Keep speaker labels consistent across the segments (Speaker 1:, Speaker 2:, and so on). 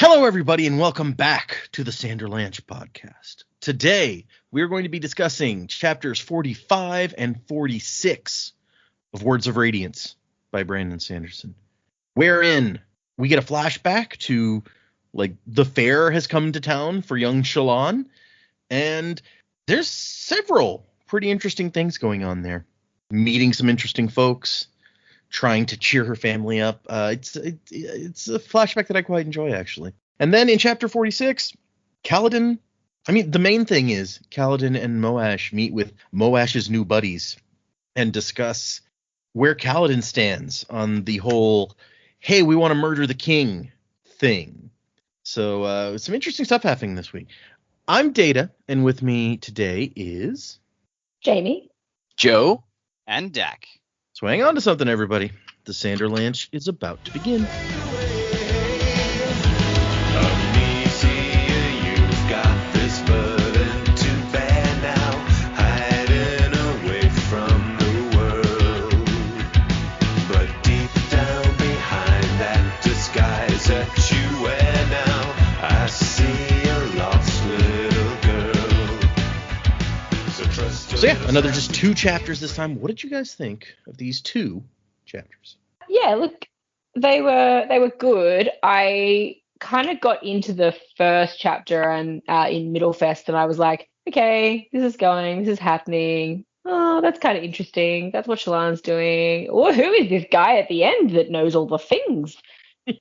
Speaker 1: Hello, everybody, and welcome back to the Sanderlanche podcast. Today, we are going to be discussing chapters 45 and 46 of Words of Radiance by Brandon Sanderson, wherein we get a flashback to, the fair has come to town for young Shallan, and there's several pretty interesting things going on there. Meeting some interesting folks, trying to cheer her family up. It's a flashback that I quite enjoy, actually. And then in chapter 46, the main thing is Kaladin and Moash meet with Moash's new buddies and discuss where Kaladin stands on the whole, hey, we want to murder the king thing. So some interesting stuff happening this week. I'm Data, and with me today is...
Speaker 2: Jamie.
Speaker 3: Joe. And Dak.
Speaker 1: So hang on to something, everybody. The Sanderlanche is about to begin. So yeah, another just 2 chapters this time. What did you guys think of these 2 chapters?
Speaker 2: Yeah, look, they were good. I kind of got into the first chapter and in Middlefest, and I was like, okay, this is happening. Oh, that's kind of interesting. That's what Shallan's doing. Or who is this guy at the end that knows all the things?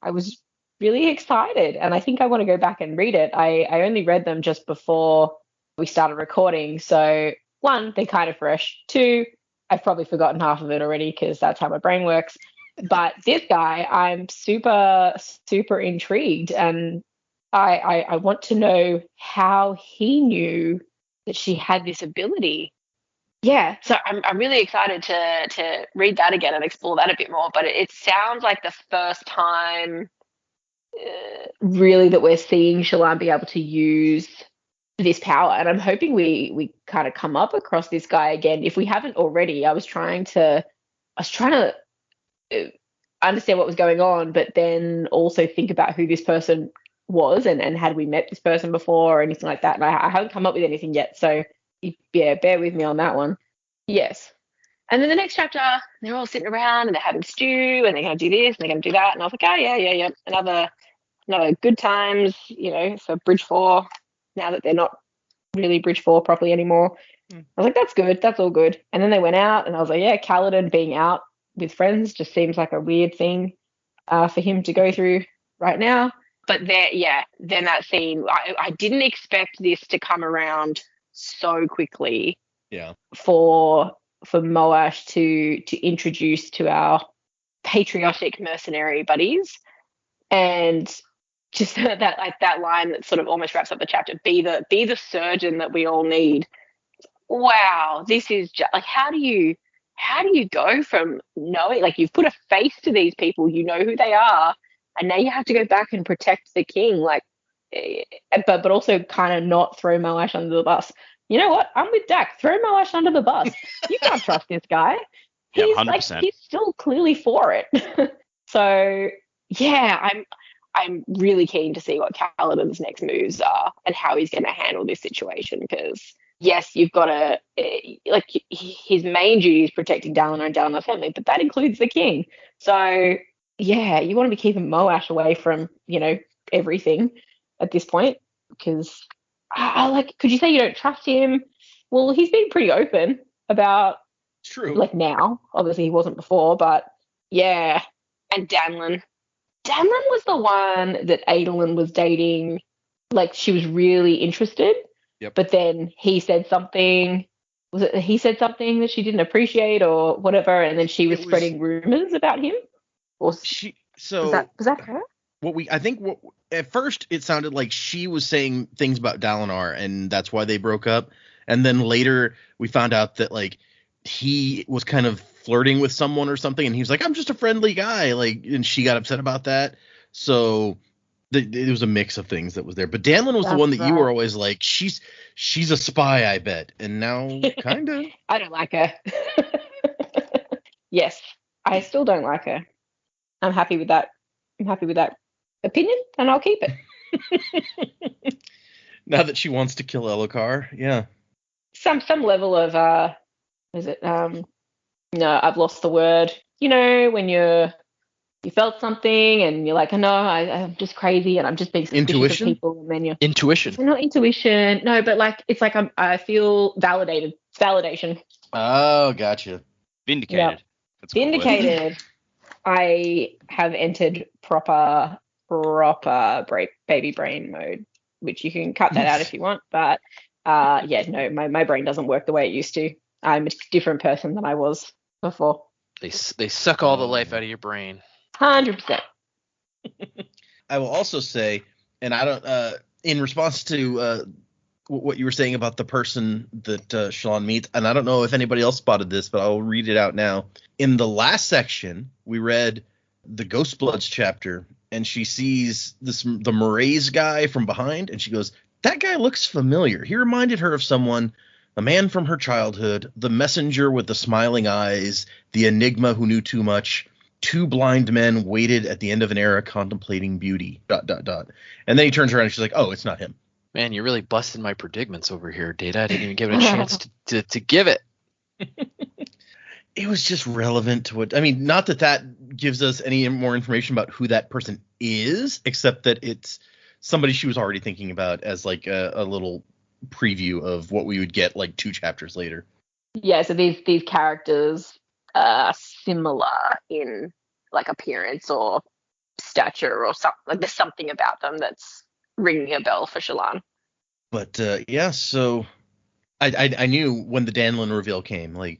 Speaker 2: I was really excited, and I think I want to go back and read it. I only read them just before we started recording, so 1, they're kind of fresh. 2, I've probably forgotten half of it already because that's how my brain works. But this guy, I'm super, super intrigued, and I want to know how he knew that she had this ability. Yeah, so I'm really excited to read that again and explore that a bit more. But it sounds like the first time really that we're seeing Shallan be able to use this power, and I'm hoping we kind of come up across this guy again. If we haven't already, I was trying to understand what was going on, but then also think about who this person was and had we met this person before or anything like that. And I haven't come up with anything yet, so yeah, bear with me on that one. Yes. And then the next chapter, they're all sitting around and they're having stew and they're going to do this and they're going to do that, and I was like, oh yeah, another good times, for Bridge 4. Now that they're not really Bridge 4 properly anymore. I was like, that's good. That's all good. And then they went out and I was like, yeah, Kaladin being out with friends just seems like a weird thing for him to go through right now. But then that scene, I didn't expect this to come around so quickly.
Speaker 1: Yeah.
Speaker 2: For Moash to introduce to our patriotic mercenary buddies. And just that line that sort of almost wraps up the chapter, be the surgeon that we all need. Wow, this is just like, how do you go from knowing, like, you've put a face to these people, you know who they are, and now you have to go back and protect the king, but also kind of not throw Moash under the bus. You know what? I'm with Dak. Throw Moash under the bus. You can't trust this guy.
Speaker 3: Yeah,
Speaker 2: He's
Speaker 3: 100%.
Speaker 2: He's still clearly for it. So yeah, I'm really keen to see what Kaladin's next moves are and how he's going to handle this situation, because yes, you've got to, his main duty is protecting Dalinar and Dalinar's family, but that includes the king. So yeah, you want to be keeping Moash away from, everything at this point, because could you say you don't trust him? Well, he's been pretty open about,
Speaker 1: true,
Speaker 2: now. Obviously he wasn't before, but yeah. And Danlin was the one that Adolin was dating. She was really interested.
Speaker 1: Yep. But
Speaker 2: then he said something. Was it he said something that she didn't appreciate or whatever, and then she was spreading rumors about him? Or was that her?
Speaker 1: At first it sounded like she was saying things about Dalinar, and that's why they broke up. And then later we found out that he was kind of flirting with someone or something, and he was like, I'm just a friendly guy, and she got upset about that. So it was a mix of things that was there. But Danlin was the one that you were always like, she's a spy, I bet. And now kind of.
Speaker 2: I don't like her. Yes, I still don't like her. I'm happy with that opinion, and I'll keep it.
Speaker 1: Now that she wants to kill Elokar, yeah.
Speaker 2: Some level of is it no, I've lost the word. You know, when you felt something and you're like, oh no, I'm just crazy and I'm just being suspicious
Speaker 1: Intuition?
Speaker 2: of people, and then you're
Speaker 3: Intuition.
Speaker 2: not intuition, no, but like it's like I feel validated. It's validation.
Speaker 1: Oh, gotcha.
Speaker 3: Vindicated.
Speaker 2: Yep.
Speaker 3: That's a cool word.
Speaker 2: Vindicated. I have entered proper baby brain mode, which you can cut that out if you want. But yeah, no, my brain doesn't work the way it used to. I'm a different person than I was before.
Speaker 3: They suck all the life out of your brain.
Speaker 2: 100%.
Speaker 1: I will also say, and I don't, in response to what you were saying about the person that Shallan meets, and I don't know if anybody else spotted this, but I'll read it out now. In the last section, we read the Ghost Bloods chapter, and she sees the Maraise guy from behind, and she goes, that guy looks familiar. He reminded her of someone, a man from her childhood, the messenger with the smiling eyes, the enigma who knew too much. Two blind men waited at the end of an era contemplating beauty, ... And then he turns around and she's like, oh, it's not him.
Speaker 3: Man, you really busted my predicaments over here, Data. I didn't even give it a chance to give it.
Speaker 1: It was just relevant to what, I mean, not that gives us any more information about who that person is, except that it's somebody she was already thinking about as like a little preview of what we would get like 2 chapters later.
Speaker 2: Yeah, so these characters are similar in like appearance or stature or something. Like there's something about them that's ringing a bell for Shallan.
Speaker 1: But yeah, so I knew when the Danlin reveal came, like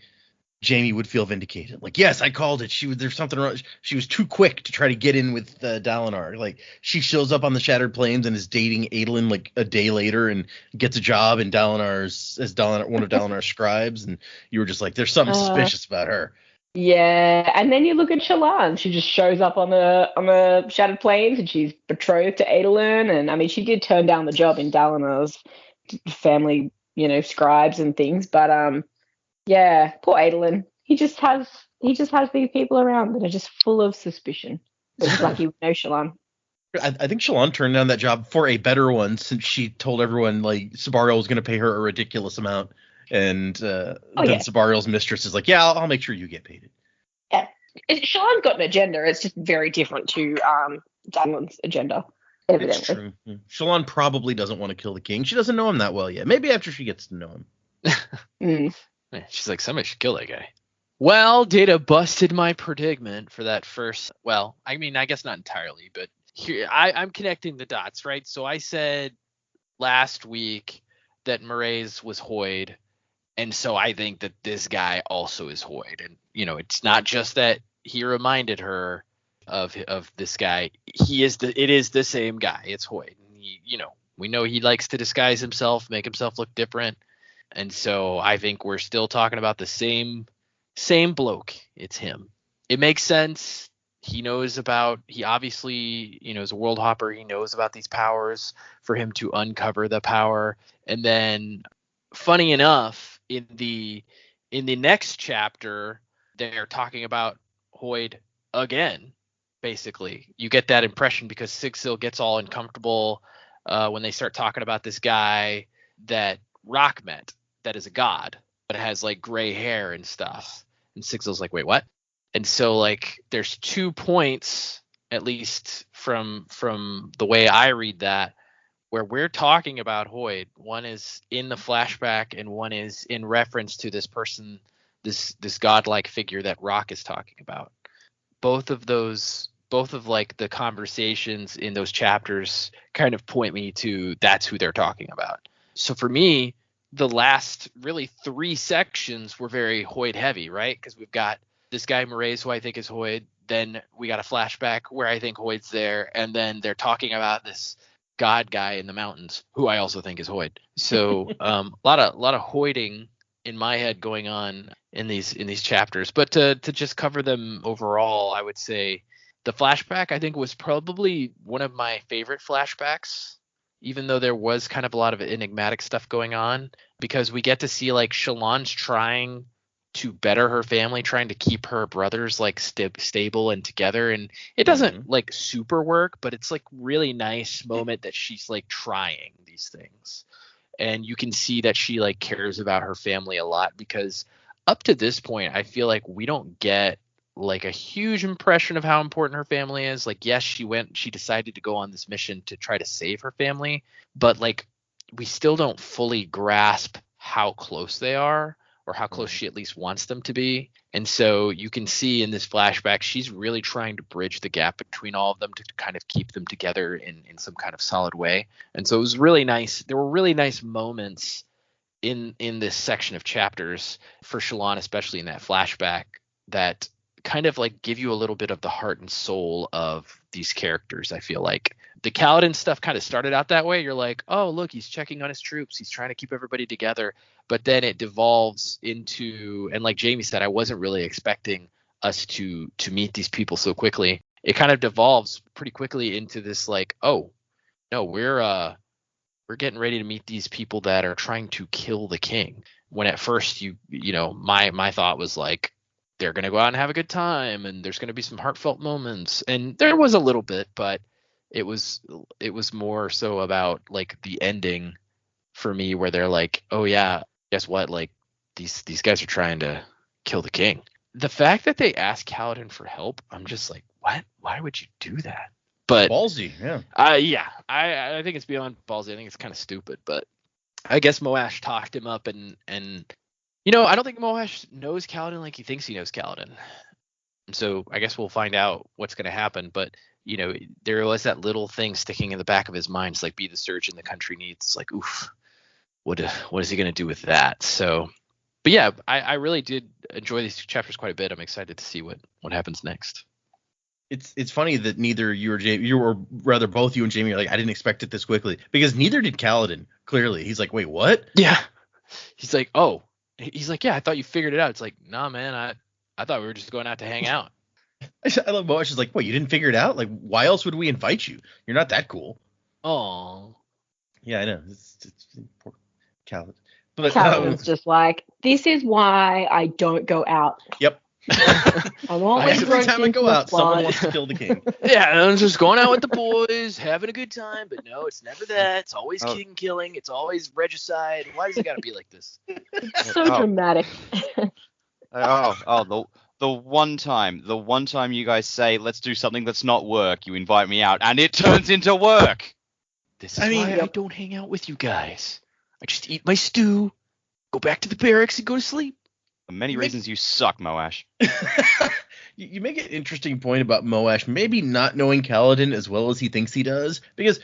Speaker 1: Jamie would feel vindicated. Like, yes, I called it. There's something wrong. She was too quick to try to get in with Dalinar. Like, she shows up on the Shattered Plains and is dating Adolin like a day later and gets a job in one of Dalinar's scribes. And you were just like, there's something suspicious about her.
Speaker 2: Yeah, and then you look at Shallan. She just shows up on the Shattered Plains, and she's betrothed to Adolin. And I mean, she did turn down the job in Dalinar's family, scribes and things. But yeah, poor Adolin. He just has these people around that are just full of suspicion. But he's lucky with no Shallan.
Speaker 1: I think Shallan turned down that job for a better one, since she told everyone like Sabariel was going to pay her a ridiculous amount. And then Sabariel's mistress is like, yeah, I'll make sure you get paid.
Speaker 2: Yeah. Shallan's got an agenda. It's just very different to Danlin's agenda, evidently.
Speaker 1: It's true. Yeah. Shallan probably doesn't want to kill the king. She doesn't know him that well yet. Maybe after she gets to know him.
Speaker 3: She's like, somebody should kill that guy. Well, Data busted my predicament for that first. Well, I mean, I guess not entirely, but here I'm connecting the dots, right? So I said last week that Maraise was Hoid. And so I think that this guy also is Hoid. And, it's not just that he reminded her of this guy. It is the same guy. It's Hoid. And we know he likes to disguise himself, make himself look different. And so I think we're still talking about the same bloke. It's him. It makes sense. He obviously, is a world hopper. He knows about these powers for him to uncover the power. And then funny enough, in the next chapter, they're talking about Hoid again. Basically, you get that impression because Sigsil gets all uncomfortable when they start talking about this guy that Rock met, that is a god, but has like gray hair and stuff. And Sigsil's like, wait, what? And so like, there's 2 points, at least from the way I read that, where we're talking about Hoid. One is in the flashback and one is in reference to this person, this godlike figure that Rock is talking about. Both of like the conversations in those chapters kind of point me to that's who they're talking about. So for me, the last really 3 sections were very Hoid heavy, right? Because we've got this guy Maraise, who I think is Hoid. Then we got a flashback where I think Hoid's there. And then they're talking about this god guy in the mountains, who I also think is Hoid. So a lot of Hoiding in my head going on in these chapters. But to just cover them overall, I would say the flashback I think was probably one of my favorite flashbacks, even though there was kind of a lot of enigmatic stuff going on, because we get to see like Shallan's trying to better her family, trying to keep her brothers like stable and together. And it doesn't like super work, but it's like really nice moment that she's like trying these things. And you can see that she like cares about her family a lot, because up to this point, I feel like we don't get like a huge impression of how important her family is. Like, yes, she decided to go on this mission to try to save her family, but like we still don't fully grasp how close they are, or how close she at least wants them to be. And so you can see in this flashback, she's really trying to bridge the gap between all of them to kind of keep them together in some kind of solid way. And so it was really nice. There were really nice moments in this section of chapters for Shallan, especially in that flashback, that kind of like give you a little bit of the heart and soul of these characters. I feel like the Kaladin stuff kind of started out that way. You're like, oh, look, he's checking on his troops. He's trying to keep everybody together. But then it devolves into, and like Jamie said, I wasn't really expecting us to meet these people so quickly. It kind of devolves pretty quickly into this like, oh, no, we're getting ready to meet these people that are trying to kill the king. When at first you know, my thought was like, they're going to go out and have a good time, and there's going to be some heartfelt moments. And there was a little bit, but it was more so about like the ending for me, where they're like, oh yeah, guess what? Like these guys are trying to kill the king. The fact that they asked Kaladin for help, I'm just like, what? Why would you do that? But
Speaker 1: ballsy, yeah.
Speaker 3: I think it's beyond ballsy. I think it's kind of stupid, but I guess Moash talked him up, and you know, I don't think Moash knows Kaladin like he thinks he knows Kaladin. And so I guess we'll find out what's going to happen. But, you know, there was that little thing sticking in the back of his mind. It's like, be the surgeon the country needs. It's like, oof, what is he going to do with that? So, but yeah, I really did enjoy these chapters quite a bit. I'm excited to see what happens next.
Speaker 1: It's funny that neither you or Jamie, or rather both you and Jamie are like, I didn't expect it this quickly, because neither did Kaladin. Clearly, he's like, wait, what?
Speaker 3: Yeah, he's like, oh. He's like, yeah, I thought you figured it out. It's like, nah, man, I thought we were just going out to hang out.
Speaker 1: I love Moash. Is like, what, you didn't figure it out? Like, why else would we invite you? You're not that cool.
Speaker 3: Oh.
Speaker 1: Yeah, I know. It's poor Kaladin. But
Speaker 2: Kaladin's just like, this is why I don't go out.
Speaker 1: Yep.
Speaker 2: I'm always
Speaker 1: every time I go out, someone wants to kill the king.
Speaker 3: Yeah, I'm just going out with the boys, having a good time, but no, it's never that. It's always king killing. It's always regicide. Why does it got to be like this?
Speaker 2: It's so dramatic.
Speaker 4: The one time you guys say, let's do something that's not work, you invite me out, and it turns into work.
Speaker 3: This is why I don't hang out with you guys. I just eat my stew, go back to the barracks, and go to sleep.
Speaker 4: For many reasons, you suck, Moash.
Speaker 1: You make an interesting point about Moash maybe not knowing Kaladin as well as he thinks he does, because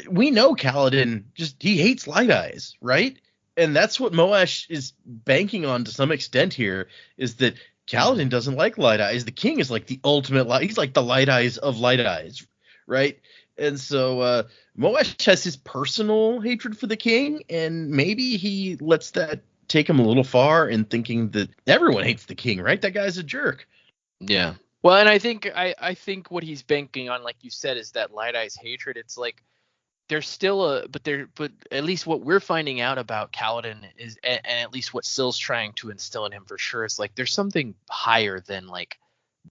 Speaker 1: we know Kaladin he hates Light Eyes, right? And that's what Moash is banking on to some extent here, is that Kaladin doesn't like Light Eyes. The king is like the ultimate light. He's like the Light Eyes of Light Eyes, right? And so Moash has his personal hatred for the king, and maybe he lets that take him a little far in thinking that everyone hates the king, right? That guy's a jerk.
Speaker 3: Yeah. Well, and I think what he's banking on, like you said, is that Light Eye's hatred. It's like there's still but at least what we're finding out about Kaladin is, and at least what Syl's trying to instill in him for sure, is like there's something higher than like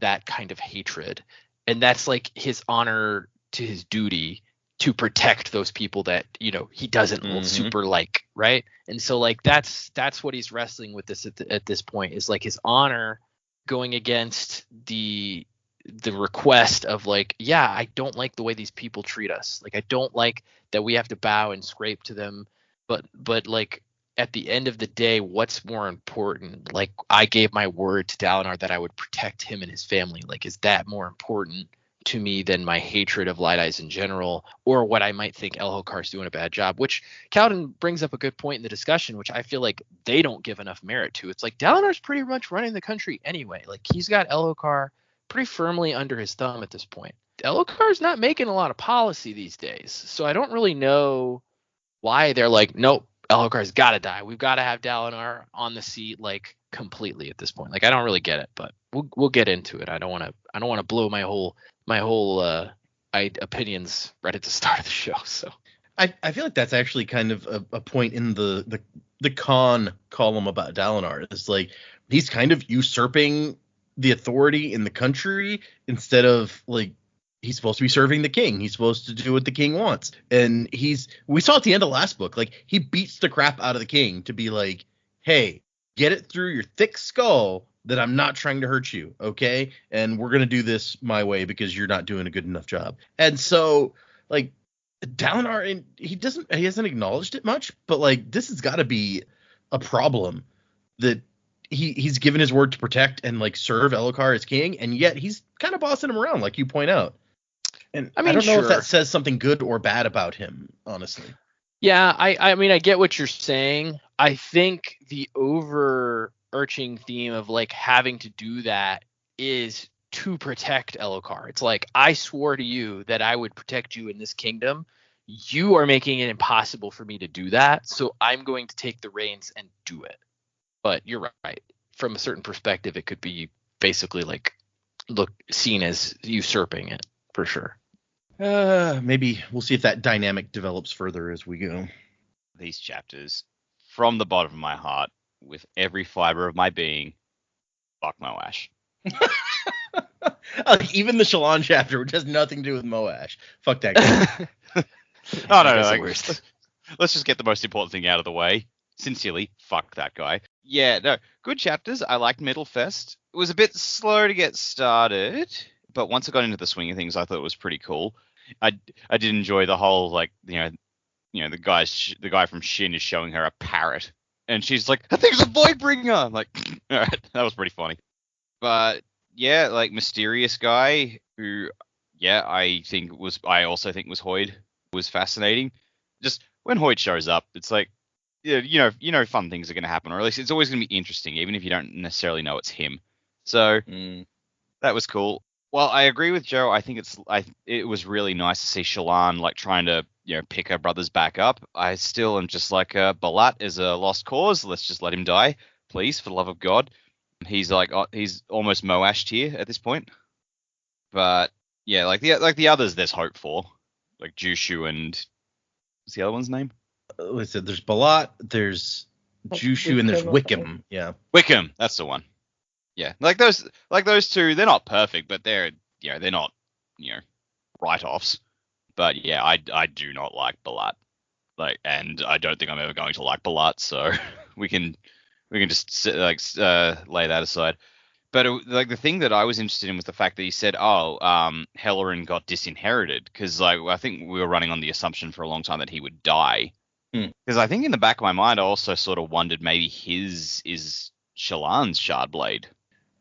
Speaker 3: that kind of hatred, and that's like his honor to his duty to protect those people that, you know, he doesn't super like, right? And so like that's what he's wrestling with at this point, is like his honor going against the request of like, yeah, I don't like the way these people treat us. Like, I don't like that we have to bow and scrape to them, but like at the end of the day, what's more important? Like, I gave my word to Dalinar that I would protect him and his family. Like, is that more important to me than my hatred of Light Eyes in general, or what I might think Elhokar's doing a bad job? Which Kaladin brings up a good point in the discussion, which I feel like they don't give enough merit to. It's like Dalinar's pretty much running the country anyway. Like, he's got Elhokar pretty firmly under his thumb at this point. Elhokar's not making a lot of policy these days, so I don't really know why they're like, nope, Elhokar's got to die. We've got to have Dalinar on the seat, like, completely at this point. Like, I don't really get it, but we'll get into it. I don't want to blow my whole opinions right at the start of the show. So
Speaker 1: I feel like that's actually kind of a point in the con column about Dalinar. It's like, he's kind of usurping the authority in the country instead of like he's supposed to be serving the king. He's supposed to do what the king wants. And we saw at the end of last book, like he beats the crap out of the king to be like, hey, get it through your thick skull that I'm not trying to hurt you. Okay. And we're going to do this my way because you're not doing a good enough job. And so like Dalinar, he hasn't acknowledged it much, but like this has got to be a problem that he's given his word to protect and like serve Elhokar as king, and yet he's kind of bossing him around, like you point out. And I don't know if that says something good or bad about him, honestly.
Speaker 3: Yeah, I mean, I get what you're saying. I think the overarching theme of like having to do that is to protect Elhokar. It's like, I swore to you that I would protect you in this kingdom. You are making it impossible for me to do that, so I'm going to take the reins and do it. But you're right. From a certain perspective, it could be basically like seen as usurping it, for sure.
Speaker 1: Maybe we'll see if that dynamic develops further as we go.
Speaker 4: These chapters, from the bottom of my heart, with every fiber of my being, fuck Moash.
Speaker 1: Like, even the Shallan chapter, which has nothing to do with Moash. Fuck that guy.
Speaker 4: Oh, no, like, let's just get the most important thing out of the way. Sincerely, fuck that guy. Yeah, no, good chapters. I liked Middlefest. It was a bit slow to get started, but once I got into the swing of things, I thought it was pretty cool. I did enjoy the whole, like, the guy from Shin is showing her a parrot, and she's like, "I think it's a Voidbringer." I'm like, all right, that was pretty funny. But yeah, like, mysterious guy who, yeah, I also think was Hoid, was fascinating. Just when Hoid shows up, it's like, yeah, fun things are going to happen, or at least it's always going to be interesting, even if you don't necessarily know it's him. So that was cool. Well, I agree with Joe. I think it was really nice to see Shallan like trying to pick her brothers back up. I still am just like, Balat is a lost cause. Let's just let him die, please, for the love of God. He's like he's almost Moash tier at this point. But yeah, like the others, there's hope for, like Jushu and what's the other one's name?
Speaker 1: Like I said, there's Balat, there's Jushu, and there's Wickham. Yeah,
Speaker 4: Wickham, that's the one. Yeah, like those two, they're not perfect, but they're not write-offs. But yeah, I do not like Balat, and I don't think I'm ever going to like Balat, so we can just lay that aside. But the thing that I was interested in was the fact that he said, Hellerin got disinherited, because I think we were running on the assumption for a long time that he would die. Because I think in the back of my mind, I also sort of wondered maybe his is Shallan's Shardblade.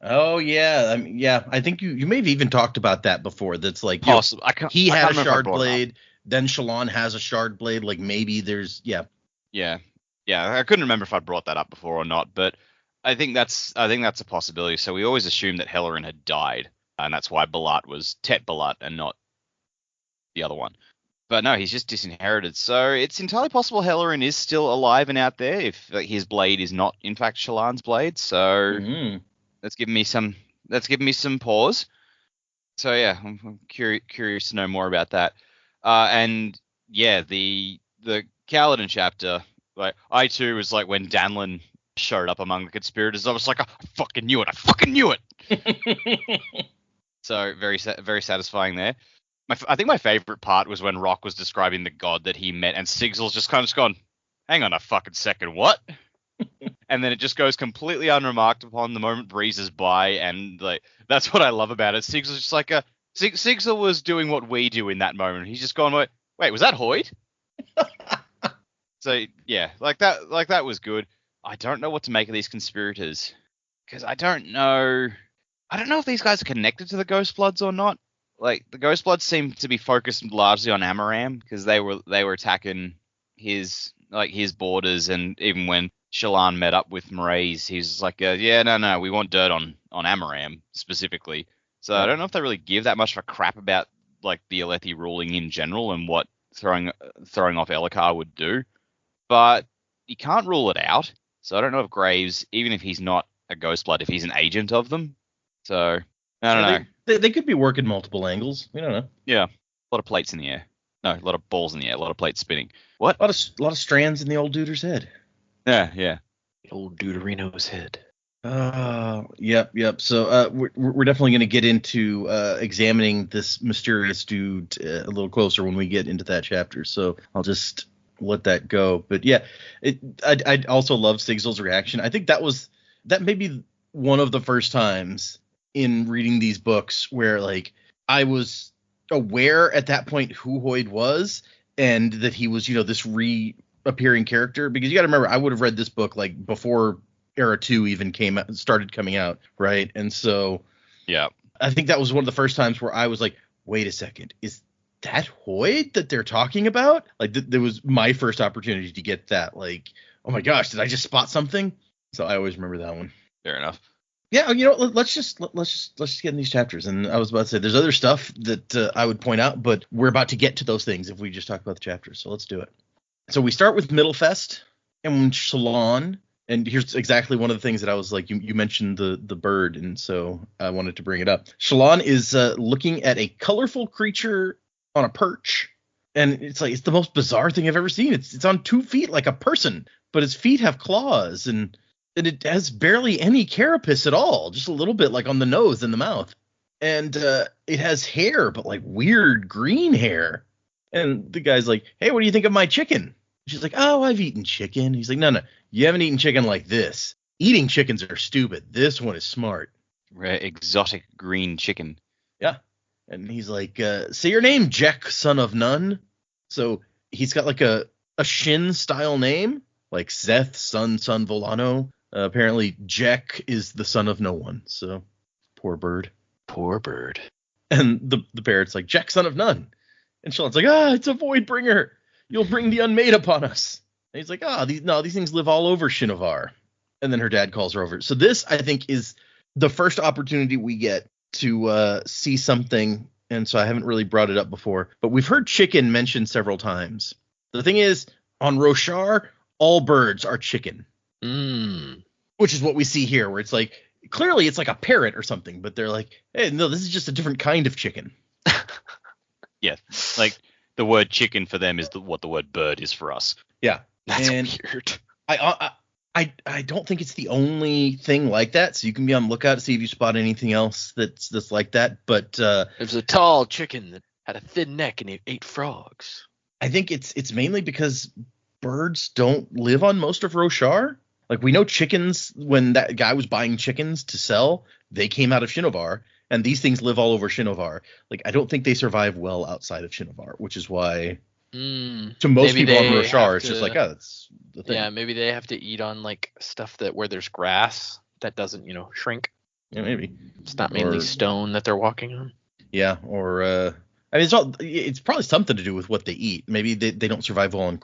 Speaker 1: Oh yeah, I think you may have even talked about that before. That's like he had a Shardblade, then Shallan has a Shardblade. Like maybe there's yeah.
Speaker 4: I couldn't remember if I brought that up before or not, but I think that's a possibility. So we always assumed that Hellerin had died, and that's why Balat was Tet Balat and not the other one. But no, he's just disinherited. So it's entirely possible Hellerin is still alive and out there if his blade is not in fact Shallan's blade. So that's given me some pause. So yeah, I'm curious to know more about that. And yeah, the Kaladin chapter, like I too was like when Danlin showed up among the conspirators, I was like, I fucking knew it. So very satisfying there. I think my favorite part was when Rock was describing the god that he met, and Sigil's just kind of gone, hang on a fucking second, what? And then it just goes completely unremarked upon. The moment breezes by, and like that's what I love about it. Sigil's just like Sigil was doing what we do in that moment. He's just gone, wait, was that Hoid? So yeah, like that was good. I don't know what to make of these conspirators, because I don't know if these guys are connected to the Ghostbloods or not. Like the Ghostbloods seem to be focused largely on Amaram, because they were attacking his borders, and even when Shallan met up with Mraize, he's like, no, we want dirt on Amaram specifically. So I don't know if they really give that much of a crap about like the Alethi ruling in general and what throwing off Elhokar would do. But you can't rule it out. So I don't know if Graves, even if he's not a Ghostblood, if he's an agent of them. So I don't know.
Speaker 1: They could be working multiple angles. We don't know.
Speaker 4: Yeah, a lot of plates in the air. No, a lot of balls in the air. A lot of plates spinning. What?
Speaker 1: A lot of strands in the old duder's head.
Speaker 4: Yeah.
Speaker 3: The old Deuterino's head.
Speaker 1: Yep. So we're definitely going to get into examining this mysterious dude a little closer when we get into that chapter. So I'll just let that go. But yeah, I also love Sigzel's reaction. I think that may be one of the first times in reading these books where like I was aware at that point who Hoid was and that he was, this reappearing character, because you got to remember I would have read this book like before Era 2 even started coming out, right? And so
Speaker 4: Yeah.
Speaker 1: I think that was one of the first times where I was like, wait a second, is that Hoid that they're talking about? Like there was my first opportunity to get that, like, oh my gosh, did I just spot something? So I always remember that one.
Speaker 4: Fair enough.
Speaker 1: Yeah, let's just get in these chapters. And I was about to say there's other stuff that I would point out, but we're about to get to those things if we just talk about the chapters. So let's do it. So we start with Mittelfest and Shalon. And here's exactly one of the things that I was like, you mentioned the bird, and so I wanted to bring it up. Shalon is looking at a colorful creature on a perch, and it's the most bizarre thing I've ever seen. It's on 2 feet like a person, but its feet have claws, and it has barely any carapace at all, just a little bit like on the nose and the mouth. And it has hair, but like weird green hair. And the guy's like, hey, what do you think of my chicken? She's like, oh, I've eaten chicken. He's like, no, you haven't eaten chicken like this. Eating chickens are stupid. This one is smart.
Speaker 4: Rare exotic green chicken.
Speaker 1: Yeah. And he's like, say your name, Jack, son of none. So he's got like a Shin style name, like Zeth, son Volano. Apparently Jack is the son of no one. So poor bird.
Speaker 3: Poor bird.
Speaker 1: And the parrot's like, Jack, son of none. And Shalon's like, it's a void bringer. You'll bring the unmade upon us. And he's like, these things live all over Shinovar. And then her dad calls her over. So this, I think, is the first opportunity we get to see something. And so I haven't really brought it up before. But we've heard chicken mentioned several times. The thing is, on Roshar, all birds are chicken. Which is what we see here, where it's like, clearly it's like a parrot or something. But they're like, hey, no, this is just a different kind of chicken.
Speaker 4: Yeah, like the word chicken for them is what the word bird is for us.
Speaker 1: Yeah.
Speaker 3: That's
Speaker 1: and
Speaker 3: weird.
Speaker 1: I don't think it's the only thing like that, so you can be on the lookout to see if you spot anything else that's like that. But
Speaker 3: there's a tall chicken that had a thin neck and it ate frogs.
Speaker 1: I think it's mainly because birds don't live on most of Roshar. Like, we know chickens, when that guy was buying chickens to sell, they came out of Shinovar, and these things live all over Shinovar. Like, I don't think they survive well outside of Shinovar, which is why to most people on Roshar, it's just like, that's the thing.
Speaker 3: Yeah, maybe they have to eat on like stuff where there's grass that doesn't, shrink.
Speaker 1: Yeah, maybe.
Speaker 3: It's not mainly stone that they're walking on.
Speaker 1: Yeah, or it's probably something to do with what they eat. Maybe they don't survive well on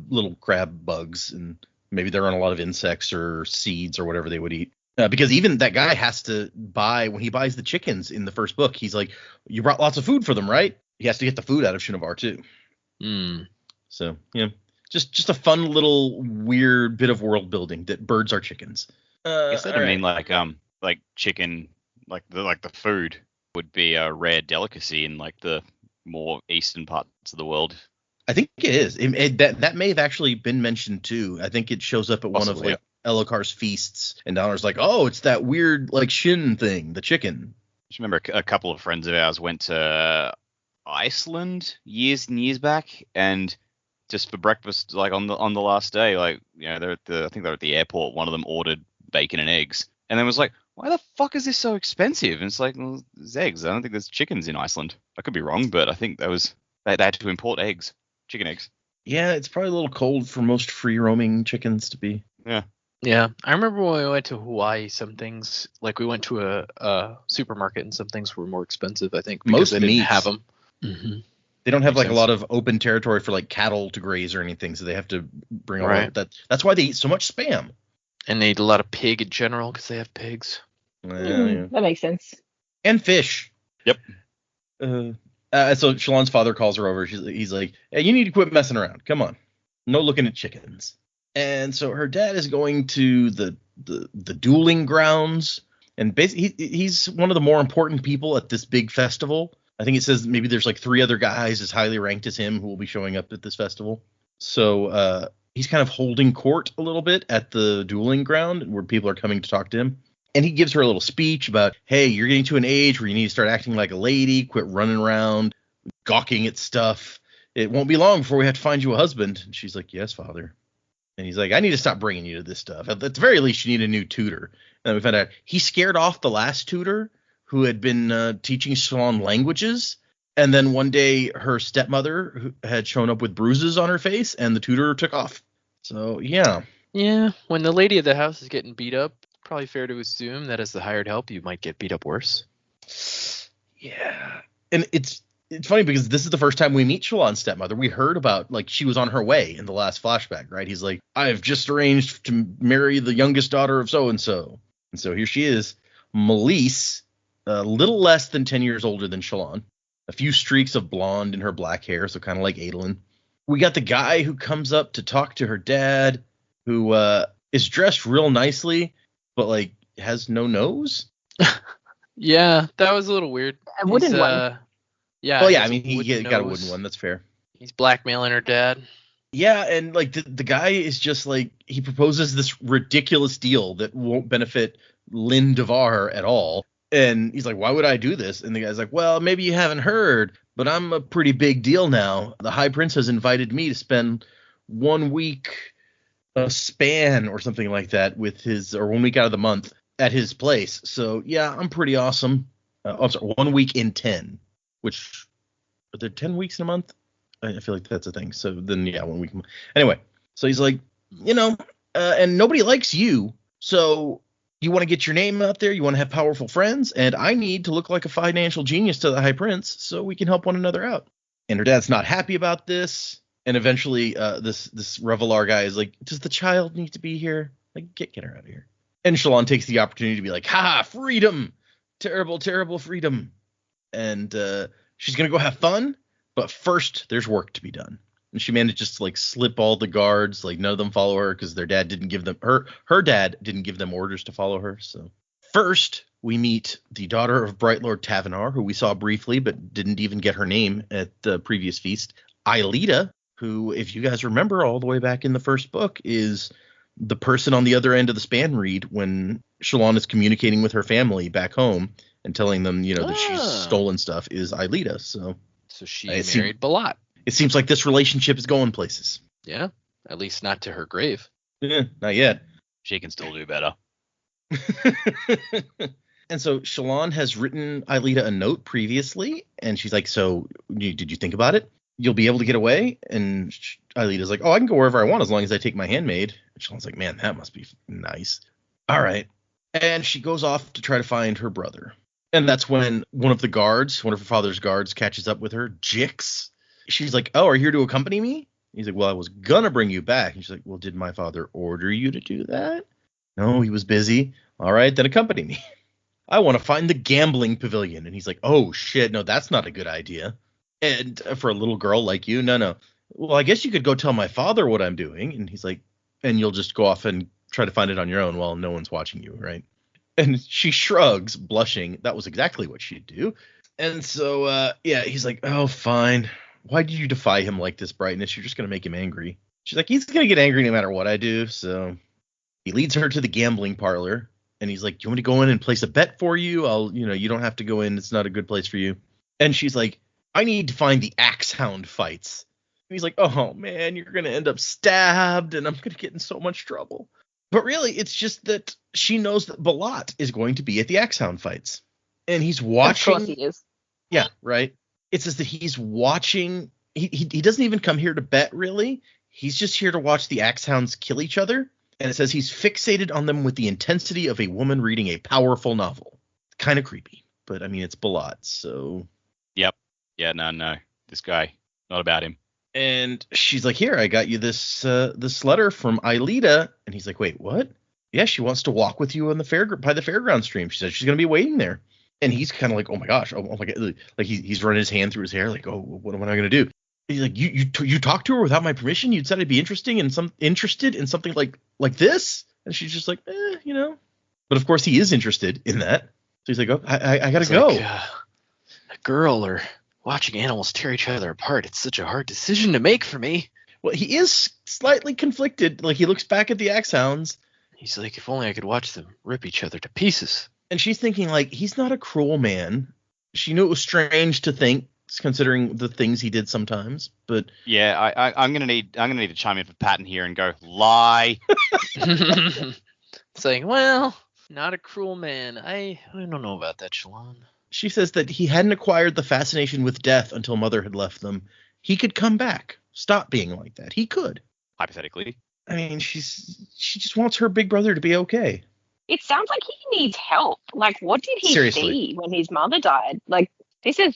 Speaker 1: little crab bugs, and maybe they're on a lot of insects or seeds or whatever they would eat. Because even that guy has to buy, when he buys the chickens in the first book, he's like, you brought lots of food for them, right? He has to get the food out of Shinovar too. So, yeah, just a fun little weird bit of world building that birds are chickens.
Speaker 4: I guess that would mean like chicken, like the food would be a rare delicacy in like the more eastern parts of the world.
Speaker 1: I think it is. That may have actually been mentioned too. I think it shows up at
Speaker 4: Possibly,
Speaker 1: one of Elokar's feasts, and Donner's like, oh, it's that weird like Shin thing, the chicken.
Speaker 4: Just remember a couple of friends of ours went to Iceland years and years back, and just for breakfast, like on the last day, like, they're I think they're at the airport. One of them ordered bacon and eggs, and then was like, why the fuck is this so expensive? And it's like, well, there's eggs. I don't think there's chickens in Iceland. I could be wrong, but I think they had to import eggs. Chicken eggs. Yeah,
Speaker 1: it's probably a little cold for most free roaming chickens to be.
Speaker 3: Yeah, I remember when we went to Hawaii, some things, like we went to a supermarket and some things were more expensive, I think, because they didn't have them. Mm-hmm.
Speaker 1: They don't have a lot of open territory for like cattle to graze or anything, so they have to bring a lot of that. That's why they eat so much Spam.
Speaker 3: And they eat a lot of pig in general because they have pigs.
Speaker 2: Yeah. That makes sense.
Speaker 1: And fish.
Speaker 4: Yep.
Speaker 1: So Shalon's father calls her over. He's like, hey, you need to quit messing around. Come on. No looking at chickens. And so her dad is going to the dueling grounds. And basically, he's one of the more important people at this big festival. I think it says maybe there's like 3 other guys as highly ranked as him who will be showing up at this festival. So he's kind of holding court a little bit at the dueling ground where people are coming to talk to him. And he gives her a little speech about, hey, you're getting to an age where you need to start acting like a lady, quit running around, gawking at stuff. It won't be long before we have to find you a husband. And she's like, yes, father. And he's like, I need to stop bringing you to this stuff. At the very least, you need a new tutor. And then we found out he scared off the last tutor who had been teaching Shalon languages. And then one day her stepmother had shown up with bruises on her face and the tutor took off. So, yeah.
Speaker 3: Yeah, when the lady of the house is getting beat up, probably fair to assume that as the hired help, you might get beat up worse.
Speaker 1: Yeah. And it's funny because this is the first time we meet Shalon's stepmother. We heard about, like, she was on her way in the last flashback, right? He's like, I've just arranged to marry the youngest daughter of so-and-so. And so here she is, Melise, a little less than 10 years older than Shalon. A few streaks of blonde in her black hair, so kind of like Adolin. We got the guy who comes up to talk to her dad, who is dressed real nicely, but, like, has no nose.
Speaker 3: Yeah, that was a little weird.
Speaker 2: A wooden one.
Speaker 3: Yeah.
Speaker 1: Well, yeah, I mean, he got a wooden one. That's fair.
Speaker 3: He's blackmailing her dad.
Speaker 1: Yeah, and, like, the guy is just, like, he proposes this ridiculous deal that won't benefit Lynn Devar at all. And he's like, why would I do this? And the guy's like, well, maybe you haven't heard, but I'm a pretty big deal now. The High Prince has invited me to spend 1 week a span or something like that with his, or 1 week out of the month at his place. So, yeah, I'm pretty awesome. I'm sorry, 1 week in 10, which, are there 10 weeks in a month? I feel like that's a thing. So then, yeah, 1 week. Anyway, so he's like, and nobody likes you. So you want to get your name out there. You want to have powerful friends. And I need to look like a financial genius to the High Prince so we can help one another out. And her dad's not happy about this. And eventually this Revelar guy is like, does the child need to be here? Like, get her out of here. And Shalon takes the opportunity to be like, ha, freedom. Terrible, terrible freedom. And she's going to go have fun. But first, there's work to be done. And she manages to, like, slip all the guards. Like, none of them follow her because their dad didn't give them her dad didn't give them orders to follow her. So first, we meet the daughter of Bright Lord Tavenar, who we saw briefly but didn't even get her name at the previous feast. Aelita, who, if you guys remember all the way back in the first book, is the person on the other end of the span reed when Shalon is communicating with her family back home and telling them, that she's stolen stuff, is Aelita. So
Speaker 3: she married Balat.
Speaker 1: It seems like this relationship is going places.
Speaker 3: Yeah, at least not to her grave.
Speaker 1: Yeah, not yet.
Speaker 4: She can still do better.
Speaker 1: And so Shalon has written Aelita a note previously, and she's like, so did you think about it? You'll be able to get away? And Aelita's like, oh, I can go wherever I want as long as I take my handmaid. And Shalon's like, man, that must be nice. All right. And she goes off to try to find her brother. And that's when one of her father's guards catches up with her, Jix. She's like, oh, are you here to accompany me? He's like, well, I was going to bring you back. And she's like, well, did my father order you to do that? No, he was busy. All right, then accompany me. I want to find the gambling pavilion. And he's like, oh, shit, no, that's not a good idea. And for a little girl like you, no. Well, I guess you could go tell my father what I'm doing. And he's like, and you'll just go off and try to find it on your own while no one's watching you, right? And she shrugs, blushing. That was exactly what she'd do. And so, he's like, oh, fine. Why did you defy him like this, Brightness? You're just going to make him angry. She's like, he's going to get angry no matter what I do. So he leads her to the gambling parlor. And he's like, do you want me to go in and place a bet for you? You don't have to go in. It's not a good place for you. And she's like, I need to find the Axe Hound fights. And he's like, oh, man, you're going to end up stabbed. And I'm going to get in so much trouble. But really, it's just that she knows that Balat is going to be at the Axe Hound fights. And he's watching.
Speaker 2: Of course he is.
Speaker 1: Yeah, right. It says that he's watching. He doesn't even come here to bet, really. He's just here to watch the Axe Hounds kill each other. And it says he's fixated on them with the intensity of a woman reading a powerful novel. Kind of creepy. But, I mean, it's Balat, so.
Speaker 4: Yep. Yeah, no. This guy, not about him.
Speaker 1: And she's like, here, I got you this letter from Aelita. And he's like, wait, what? Yeah, she wants to walk with you on by the fairground stream. She said she's going to be waiting there. And he's kind of like, oh my gosh. Oh my God. Like he's running his hand through his hair. Like, oh, what am I going to do? He's like, you talked to her without my permission? You'd said I'd be interested in something like this? And she's just like, But of course he is interested in that. So he's like, oh, I got to go.
Speaker 3: Like, a girl or watching animals tear each other apart. It's such a hard decision to make for me.
Speaker 1: Well, he is slightly conflicted. Like, he looks back at the Axe Hounds.
Speaker 3: He's like, if only I could watch them rip each other to pieces.
Speaker 1: And she's thinking, like, he's not a cruel man. She knew it was strange to think, considering the things he did sometimes. But
Speaker 4: yeah, I'm gonna need to chime in for Patton here and go lie.
Speaker 3: It's like, well, not a cruel man. I don't know about that, Shalon.
Speaker 1: she says that he hadn't acquired the fascination with death until Mother had left them. He could come back, stop being like that. He could.
Speaker 4: Hypothetically.
Speaker 1: I mean, she just wants her big brother to be okay.
Speaker 2: It sounds like he needs help. Like, what did he
Speaker 1: Seriously.
Speaker 2: see when his mother died? Like, this is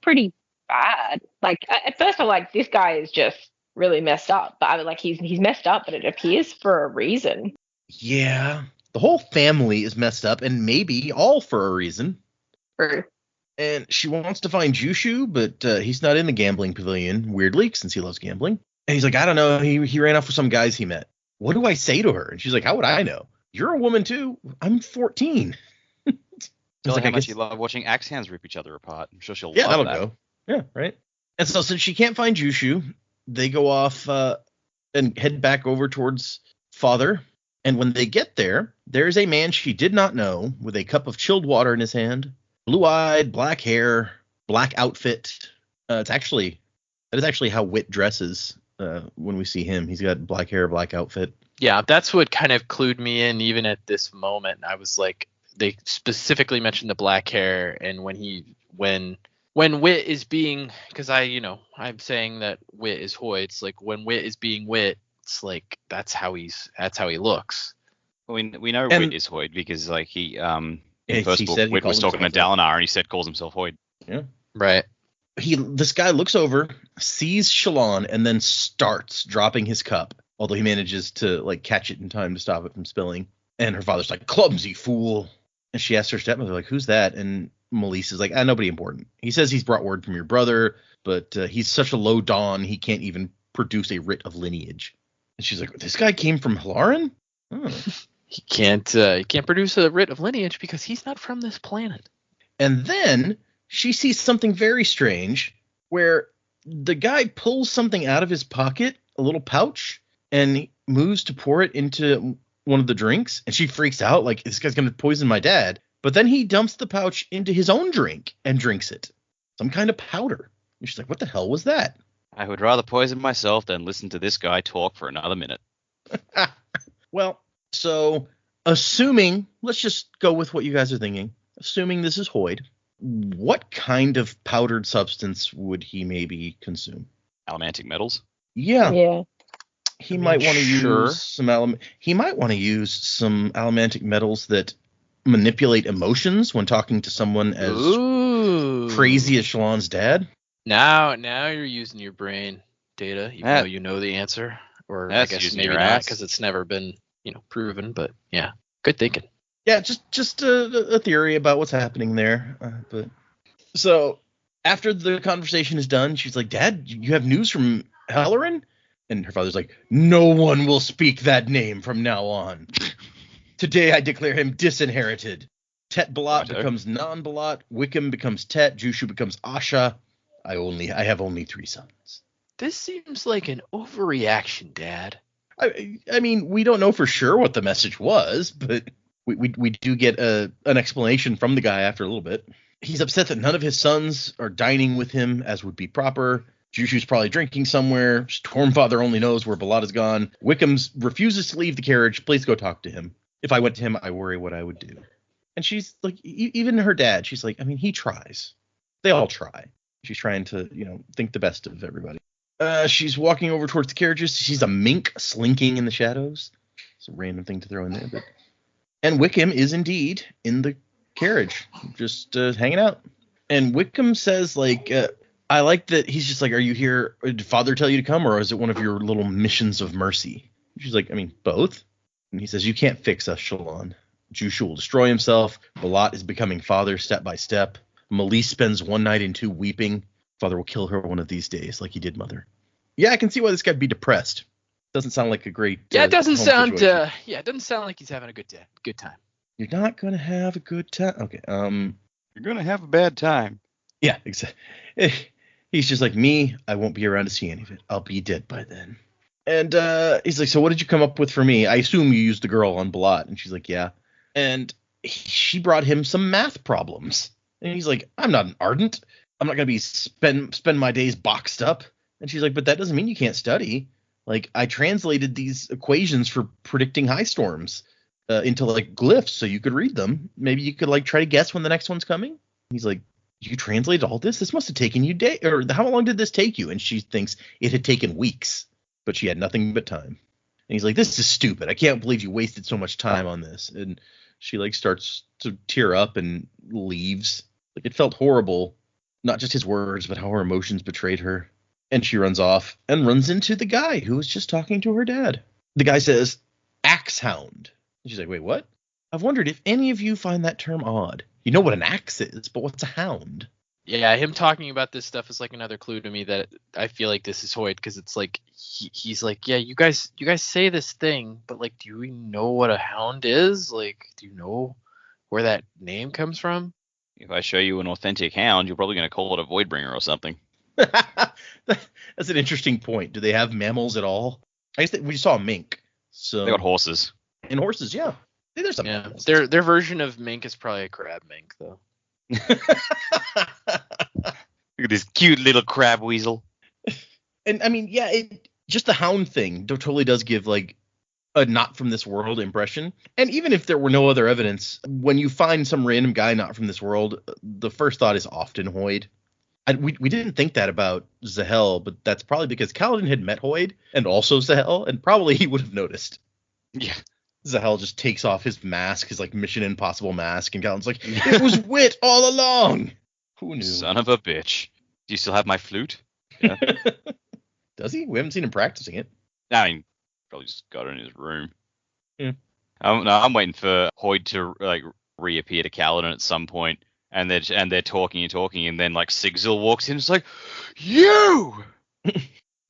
Speaker 2: pretty bad. Like, at first I'm like, this guy is just really messed up. But I was like, he's messed up, but it appears for a reason.
Speaker 1: Yeah. The whole family is messed up, and maybe all for a reason.
Speaker 2: True.
Speaker 1: And she wants to find Jushu, but he's not in the gambling pavilion, weirdly, since he loves gambling. And he's like, I don't know. He ran off with some guys he met. What do I say to her? And she's like, how would I know? You're a woman, too. I'm 14.
Speaker 4: Tell her how much you love watching axe hands rip each other apart. I'm sure she'll love
Speaker 1: that'll
Speaker 4: that.
Speaker 1: go. Yeah, right. And so since she can't find Jushu, they go off and head back over towards Father. And when they get there, there's a man she did not know with a cup of chilled water in his hand, blue-eyed, black hair, black outfit. That is actually how Wit dresses when we see him. He's got black hair, black outfit.
Speaker 3: Yeah, that's what kind of clued me in even at this moment. I was like, they specifically mentioned the black hair, and when Wit is being, because I'm saying that Wit is Hoid. It's like when Wit is being Wit, it's like that's how he looks.
Speaker 4: Well, we know Wit is Hoid because like he in the first book Wit was talking to Dalinar and he calls himself Hoid.
Speaker 1: Yeah.
Speaker 3: Right.
Speaker 1: This guy looks over, sees Shalon, and then starts dropping his cup. Although he manages to like catch it in time to stop it from spilling. And her father's like, clumsy fool. And she asks her stepmother, like, who's that? And Melise is like, nobody important. He says he's brought word from your brother, but he's such a low dawn, he can't even produce a writ of lineage. And she's like, this guy came from Halaran? Oh.
Speaker 3: He can't produce a writ of lineage because he's not from this planet.
Speaker 1: And then she sees something very strange where the guy pulls something out of his pocket, a little pouch, and he moves to pour it into one of the drinks. And she freaks out, like, this guy's going to poison my dad. But then he dumps the pouch into his own drink and drinks it. Some kind of powder. And she's like, what the hell was that?
Speaker 4: I would rather poison myself than listen to this guy talk for another minute.
Speaker 1: Well, so assuming, let's just go with what you guys are thinking. Assuming this is Hoid, what kind of powdered substance would he maybe consume?
Speaker 4: Allomantic metals?
Speaker 1: Yeah. He might want to use some allomantic metals that manipulate emotions when talking to someone as crazy as Shalon's dad.
Speaker 3: Now you're using your brain, Data, even though you know the answer. Or I guess maybe not, because it's never been, proven. But yeah, good thinking.
Speaker 1: Yeah, just a theory about what's happening there. But so after the conversation is done, she's like, Dad, you have news from Halaran? And her father's like, no one will speak that name from now on. Today I declare him disinherited. Tet Balat becomes non-Balat. Wickham becomes Tet. Jushu becomes Asha. I have only 3 sons.
Speaker 3: This seems like an overreaction, Dad.
Speaker 1: I mean, we don't know for sure what the message was, but we do get an explanation from the guy after a little bit. He's upset that none of his sons are dining with him as would be proper. Jushu's probably drinking somewhere. Stormfather only knows where Balad is gone. Wickham refuses to leave the carriage. Please go talk to him. If I went to him, I worry what I would do. And she's like, even her dad, she's like, I mean, he tries. They all try. She's trying to, think the best of everybody. She's walking over towards the carriages. She's a mink slinking in the shadows. It's a random thing to throw in there. And Wickham is indeed in the carriage, just hanging out. And Wickham says, like, I like that he's just like, are you here? Did Father tell you to come, or is it one of your little missions of mercy? She's like, I mean, both. And he says, you can't fix us, Shalon. Jushu will destroy himself. Balat is becoming father step by step. Melise spends one night in 2 weeping. Father will kill her one of these days, like he did Mother. Yeah, I can see why this guy'd be depressed. Doesn't sound like a great.
Speaker 3: It doesn't sound. It doesn't sound like he's having a good time.
Speaker 1: You're not gonna have a good time. Okay.
Speaker 4: You're gonna have a bad time.
Speaker 1: Yeah, exactly. He's just like, me, I won't be around to see any of it. I'll be dead by then. And he's like, so what did you come up with for me? I assume you used the girl on Blot. And she's like, yeah. And she brought him some math problems. And he's like, I'm not an ardent. I'm not going to be spend my days boxed up. And she's like, but that doesn't mean you can't study. Like, I translated these equations for predicting high storms into, like, glyphs so you could read them. Maybe you could, like, try to guess when the next one's coming. He's like, you translated all this? This must have taken you days. Or how long did this take you? And she thinks it had taken weeks, but she had nothing but time. And he's like, this is stupid. I can't believe you wasted so much time on this. And she, like, starts to tear up and leaves. Like, it felt horrible. Not just his words, but how her emotions betrayed her. And she runs off and runs into the guy who was just talking to her dad. The guy says, axe hound. And she's like, wait, what? I've wondered if any of you find that term odd. You know what an axe is, but what's a hound?
Speaker 3: Yeah, him talking about this stuff is like another clue to me that I feel like this is Hoid, because it's like he's like, yeah, you guys say this thing, but like, do we know what a hound is? Like, do you know where that name comes from?
Speaker 4: If I show you an authentic hound, you're probably going to call it a Voidbringer or something.
Speaker 1: That's an interesting point. Do they have mammals at all? I guess we saw a mink. So
Speaker 4: They got horses.
Speaker 1: And horses, yeah. There's some mammals.
Speaker 3: Their version of mink is probably a crab mink, though.
Speaker 4: Look at this cute little crab weasel.
Speaker 1: And I mean, yeah, just the hound thing totally does give like a not from this world impression. And even if there were no other evidence, when you find some random guy not from this world, the first thought is often Hoid. We didn't think that about Zahel, but that's probably because Kaladin had met Hoid and also Zahel, and probably he would have noticed.
Speaker 4: Yeah.
Speaker 1: Zahel just takes off his mask, his like Mission Impossible mask, and Kaladin's like, it was Wit all along. Who knew?
Speaker 4: Son of a bitch. Do you still have my flute? Yeah.
Speaker 1: Does he? We haven't seen him practicing it.
Speaker 4: I mean, probably just got it in his room.
Speaker 1: Yeah.
Speaker 4: I'm waiting for Hoid to like reappear to Kaladin at some point. And they're talking and talking, and then like Sigzil walks in and is like, you!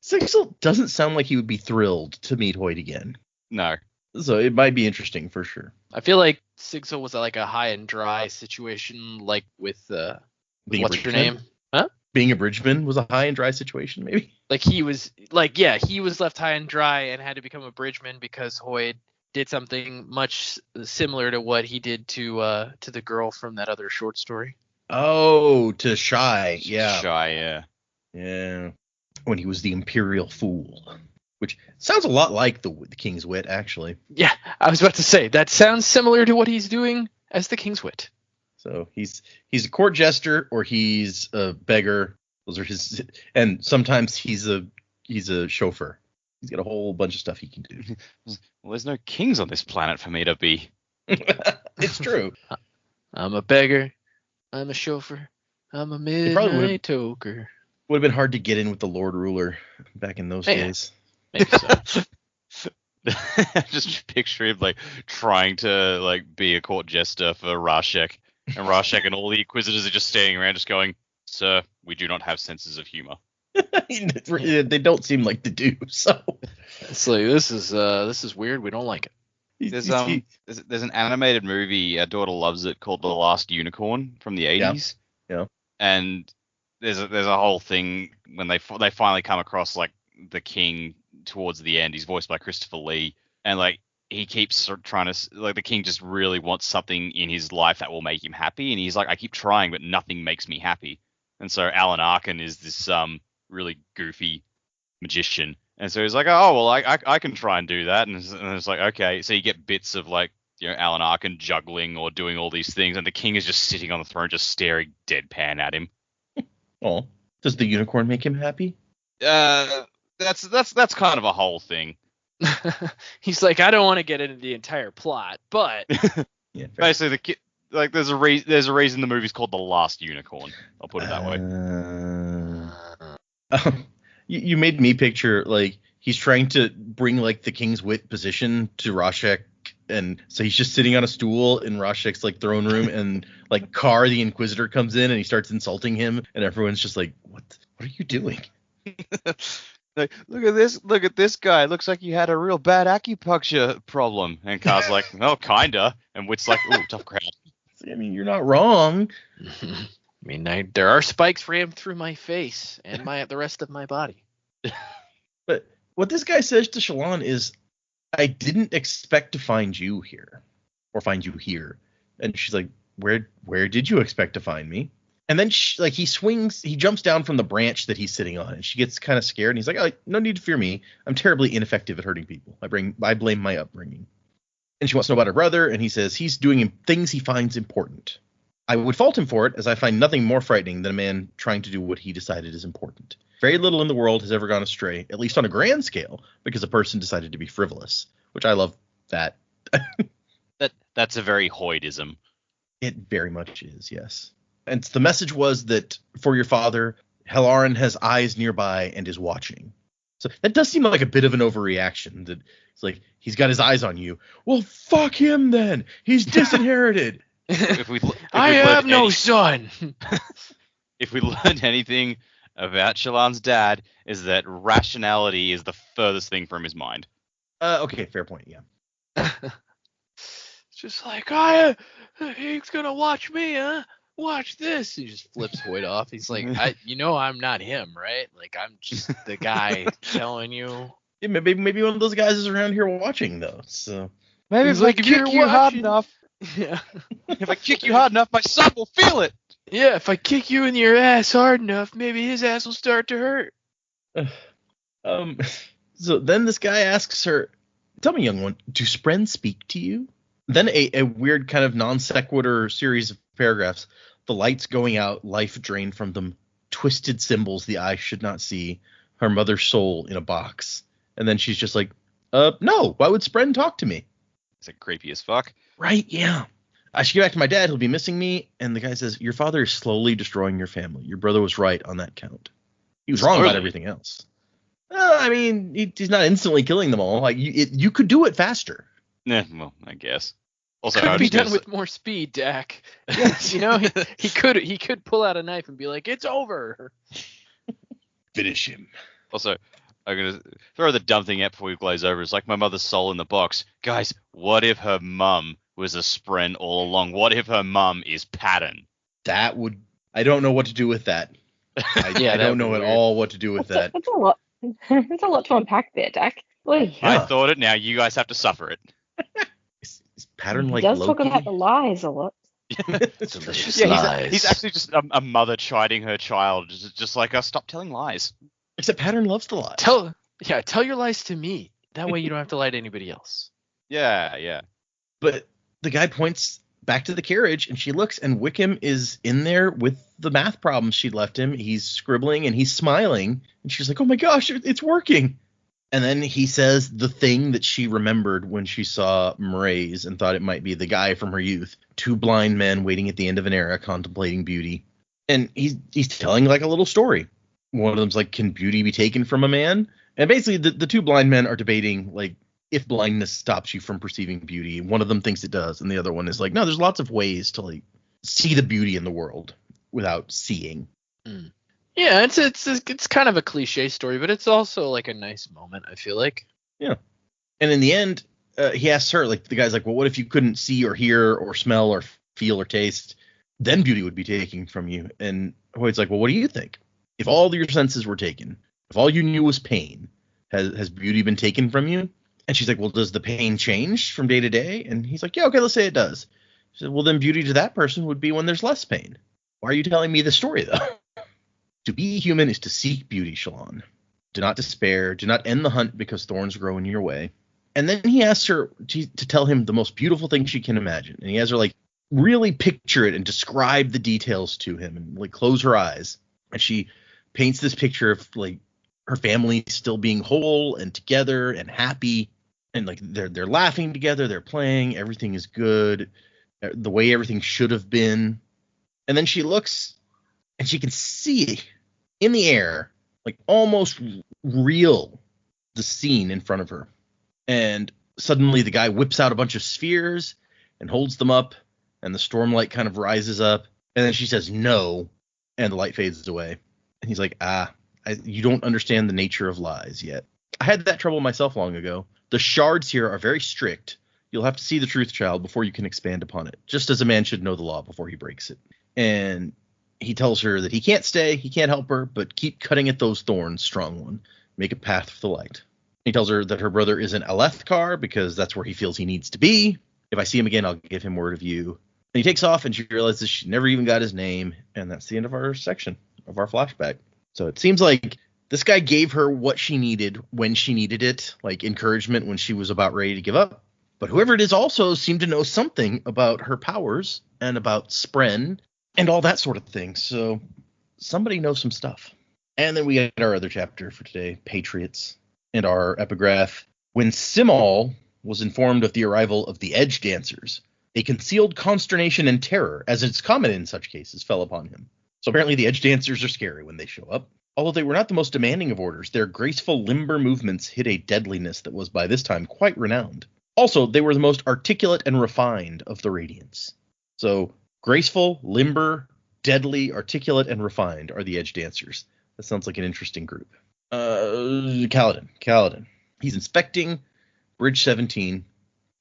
Speaker 1: Sigzil doesn't sound like he would be thrilled to meet Hoid again.
Speaker 4: No.
Speaker 1: So it might be interesting for sure.
Speaker 3: I feel like Sigzil was like a high and dry situation, like with what's her name? Huh?
Speaker 1: Being a bridgeman was a high and dry situation, maybe.
Speaker 3: Like he was left high and dry and had to become a bridgeman because Hoid did something much similar to what he did to the girl from that other short story.
Speaker 1: Oh, to Shy, yeah.
Speaker 4: Shy, yeah.
Speaker 1: Yeah. When he was the Imperial Fool. Which sounds a lot like the King's Wit, actually.
Speaker 3: Yeah, I was about to say, that sounds similar to what he's doing as the King's Wit.
Speaker 1: So he's a court jester or he's a beggar. Those are his, and sometimes he's a chauffeur. He's got a whole bunch of stuff he can do.
Speaker 4: Well, there's no kings on this planet for me to be.
Speaker 1: It's true.
Speaker 3: I'm a beggar. I'm a chauffeur. I'm a midnight toker.
Speaker 1: Would have been hard to get in with the Lord Ruler back in those days.
Speaker 3: Maybe so.
Speaker 4: Just picture him like trying to like be a court jester for Rashek, and Rashek and all the Inquisitors are just standing around, just going, "Sir, we do not have senses of humor."
Speaker 1: They don't seem like to do so.
Speaker 3: It's like this is weird. We don't like it.
Speaker 4: There's an animated movie, our daughter loves it, called The Last Unicorn from the 80s.
Speaker 1: Yeah.
Speaker 4: And there's a whole thing when they finally come across like the king towards the end. He's voiced by Christopher Lee, and like he keeps trying to like the king just really wants something in his life that will make him happy, and he's like, I keep trying, but nothing makes me happy. And so Alan Arkin is this really goofy magician. And so he's like, oh, well, I can try and do that. And it's like, okay. So you get bits of like, you know, Alan Arkin juggling or doing all these things. And the king is just sitting on the throne, just staring deadpan at him.
Speaker 1: Oh, does the unicorn make him happy?
Speaker 4: That's kind of a whole thing.
Speaker 3: He's like, I don't want to get into the entire plot, but
Speaker 1: Yeah,
Speaker 4: basically there's a reason the movie's called The Last Unicorn. I'll put it that way.
Speaker 1: You made me picture like he's trying to bring like the King's Wit position to Rashek, and so he's just sitting on a stool in Rashek's like throne room, and like Carr the Inquisitor comes in and he starts insulting him, and everyone's just like, what are you doing?
Speaker 4: Like, look at this guy. Looks like you had a real bad acupuncture problem. And Carr's like, oh, kinda. And Wit's like, ooh, tough crowd.
Speaker 1: I mean, you're not wrong.
Speaker 3: I mean, there are spikes rammed through my face and the rest of my body.
Speaker 1: But what this guy says to Shallan is, I didn't expect to find you here, or find you here. And she's like, where did you expect to find me? And then he jumps down from the branch that he's sitting on, and she gets kind of scared. And he's like, oh, no need to fear me. I'm terribly ineffective at hurting people. I blame my upbringing. And she wants to know about her brother, and he says he's doing things he finds important. I would fault him for it, as I find nothing more frightening than a man trying to do what he decided is important. Very little in the world has ever gone astray, at least on a grand scale, because a person decided to be frivolous, which I love that.
Speaker 4: That's a very Hoidism.
Speaker 1: It very much is, yes. And the message was that for your father, Helaran has eyes nearby and is watching. So that does seem like a bit of an overreaction. That it's like he's got his eyes on you. Well, fuck him then. He's disinherited.
Speaker 3: I have no son.
Speaker 4: If we learned anything about Shallan's dad, is that rationality is the furthest thing from his mind.
Speaker 1: Okay, fair point. Yeah.
Speaker 3: It's just like, he's gonna watch me, huh? Watch this. He just flips Hoid off. He's like, I'm not him, right? Like, I'm just the guy telling you.
Speaker 1: Yeah, maybe one of those guys is around here watching, though. So
Speaker 4: maybe if I kick you hard enough.
Speaker 3: Yeah.
Speaker 4: If I kick you hard enough, my son will feel it.
Speaker 3: Yeah, if I kick you in your ass hard enough, maybe his ass will start to hurt.
Speaker 1: So then this guy asks her, tell me, young one, do Spren speak to you? Then a weird kind of non sequitur series of paragraphs. The lights going out, life drained from them, twisted symbols the eye should not see, her mother's soul in a box. And then she's just like, no, why would Spren talk to me?
Speaker 4: It's like creepy as fuck.
Speaker 1: Right, yeah. I should get back to my dad. He'll be missing me. And the guy says, your father is slowly destroying your family. Your brother was right on that count. He was wrong about everything else. I mean, he's not instantly killing them all. Like you could do it faster.
Speaker 4: Yeah, well, I guess. Also,
Speaker 3: could be done with more speed, Dak. Yes, he could pull out a knife and be like, "It's over."
Speaker 1: Finish him.
Speaker 4: Also, I'm gonna throw the dumb thing out before we glaze over. It's like my mother's soul in the box, guys. What if her mum was a Spren all along? What if her mum is Pattern?
Speaker 1: That would. I don't know what to do with that. I don't know at all what to do with that.
Speaker 2: That's a lot. That's a lot to unpack there, Dak. Well, yeah.
Speaker 4: I thought it. Now you guys have to suffer it.
Speaker 1: Is Pattern like
Speaker 2: he does
Speaker 1: Loki?
Speaker 2: talk about the lies a lot.
Speaker 3: Delicious
Speaker 4: Yeah,
Speaker 3: lies.
Speaker 4: he's actually just a mother chiding her child, just like, stop telling lies.
Speaker 1: Except Pattern loves the lies.
Speaker 3: Tell your lies to me. That way you don't have to lie to anybody else.
Speaker 4: Yeah.
Speaker 1: But the guy points back to the carriage, and she looks, and Wickham is in there with the math problems she'd left him. He's scribbling, and he's smiling, and she's like, oh my gosh, it's working. And then he says the thing that she remembered when she saw Mraize and thought it might be the guy from her youth. Two blind men waiting at the end of an era contemplating beauty. And he's telling like a little story. One of them's like, can beauty be taken from a man? And basically the two blind men are debating like if blindness stops you from perceiving beauty. One of them thinks it does, and the other one is like, no, there's lots of ways to like see the beauty in the world without seeing.
Speaker 3: Mm. Yeah, it's kind of a cliche story, but it's also like a nice moment, I feel like.
Speaker 1: Yeah. And in the end, he asks her, like, the guy's like, well, what if you couldn't see or hear or smell or feel or taste? Then beauty would be taken from you. And Hoid's like, well, what do you think? If all your senses were taken, if all you knew was pain, has beauty been taken from you? And she's like, well, does the pain change from day to day? And he's like, yeah, okay, let's say it does. She said, well, then beauty to that person would be when there's less pain. Why are you telling me this story, though? To be human is to seek beauty, Shallan. Do not despair. Do not end the hunt because thorns grow in your way. And then he asks her to tell him the most beautiful thing she can imagine. And he has her like really picture it and describe the details to him and like close her eyes. And she paints this picture of like her family still being whole and together and happy. And like they're laughing together. They're playing. Everything is good. The way everything should have been. And then she looks and she can see in the air, like almost real, the scene in front of her. And suddenly the guy whips out a bunch of spheres and holds them up, and the stormlight kind of rises up. And then she says no, and the light fades away. And he's like, you don't understand the nature of lies yet. I had that trouble myself long ago. The shards here are very strict. You'll have to see the truth, child, before you can expand upon it, just as a man should know the law before he breaks it. And he tells her that he can't stay, he can't help her, but keep cutting at those thorns, strong one. Make a path for the light. He tells her that her brother is in Alethkar because that's where he feels he needs to be. If I see him again, I'll give him word of you. And he takes off, and she realizes she never even got his name, and that's the end of our section, of our flashback. So it seems like this guy gave her what she needed when she needed it, like encouragement when she was about ready to give up. But whoever it is also seemed to know something about her powers and about Spren and all that sort of thing. So somebody knows some stuff. And then we get our other chapter for today, Patriots, and our epigraph. When Simmal was informed of the arrival of the Edge Dancers, a concealed consternation and terror, as is common in such cases, fell upon him. So apparently the Edge Dancers are scary when they show up. Although they were not the most demanding of orders, their graceful limber movements hid a deadliness that was by this time quite renowned. Also, they were the most articulate and refined of the Radiants. So graceful, limber, deadly, articulate, and refined are the Edge Dancers. That sounds like an interesting group. Kaladin. He's inspecting Bridge 17,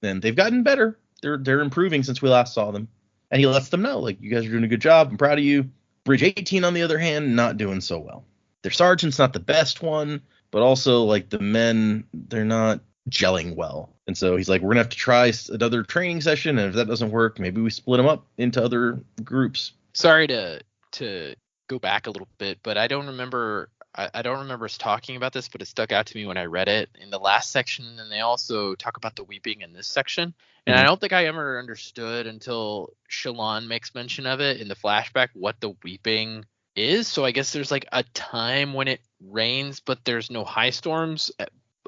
Speaker 1: and they've gotten better. They're improving since we last saw them. And he lets them know, like, you guys are doing a good job. I'm proud of you. Bridge 18, on the other hand, not doing so well. Their sergeant's not the best one, but also, like, the men, they're not gelling well. And so he's like, we're going to have to try another training session, and if that doesn't work, maybe we split them up into other groups.
Speaker 3: Sorry to go back a little bit, but I don't remember us talking about this, but it stuck out to me when I read it in the last section, and they also talk about the weeping in this section. And I don't think I ever understood until Shallan makes mention of it in the flashback what the weeping is. So I guess there's like a time when it rains, but there's no high storms.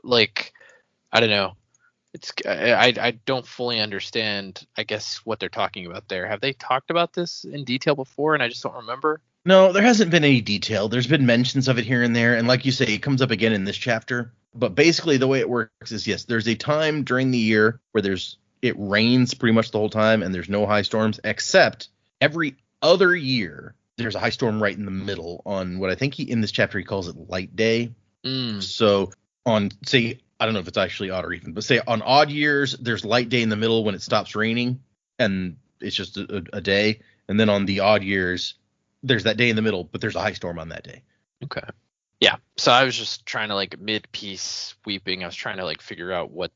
Speaker 3: Like, I don't know. I don't fully understand, I guess, what they're talking about there. Have they talked about this in detail before and I just don't remember?
Speaker 1: No, there hasn't been any detail. There's been mentions of it here and there. And like you say, it comes up again in this chapter. But basically the way it works is, yes, there's a time during the year where it rains pretty much the whole time and there's no high storms, except every other year there's a high storm right in the middle on what I think in this chapter he calls it light day. So on, say, I don't know if it's actually odd or even, but say on odd years, there's light day in the middle when it stops raining and it's just a day. And then on the odd years, there's that day in the middle, but there's a high storm on that day.
Speaker 3: Okay. Yeah. So I was just trying to, like, mid-piece weeping, I was trying to, like, figure out what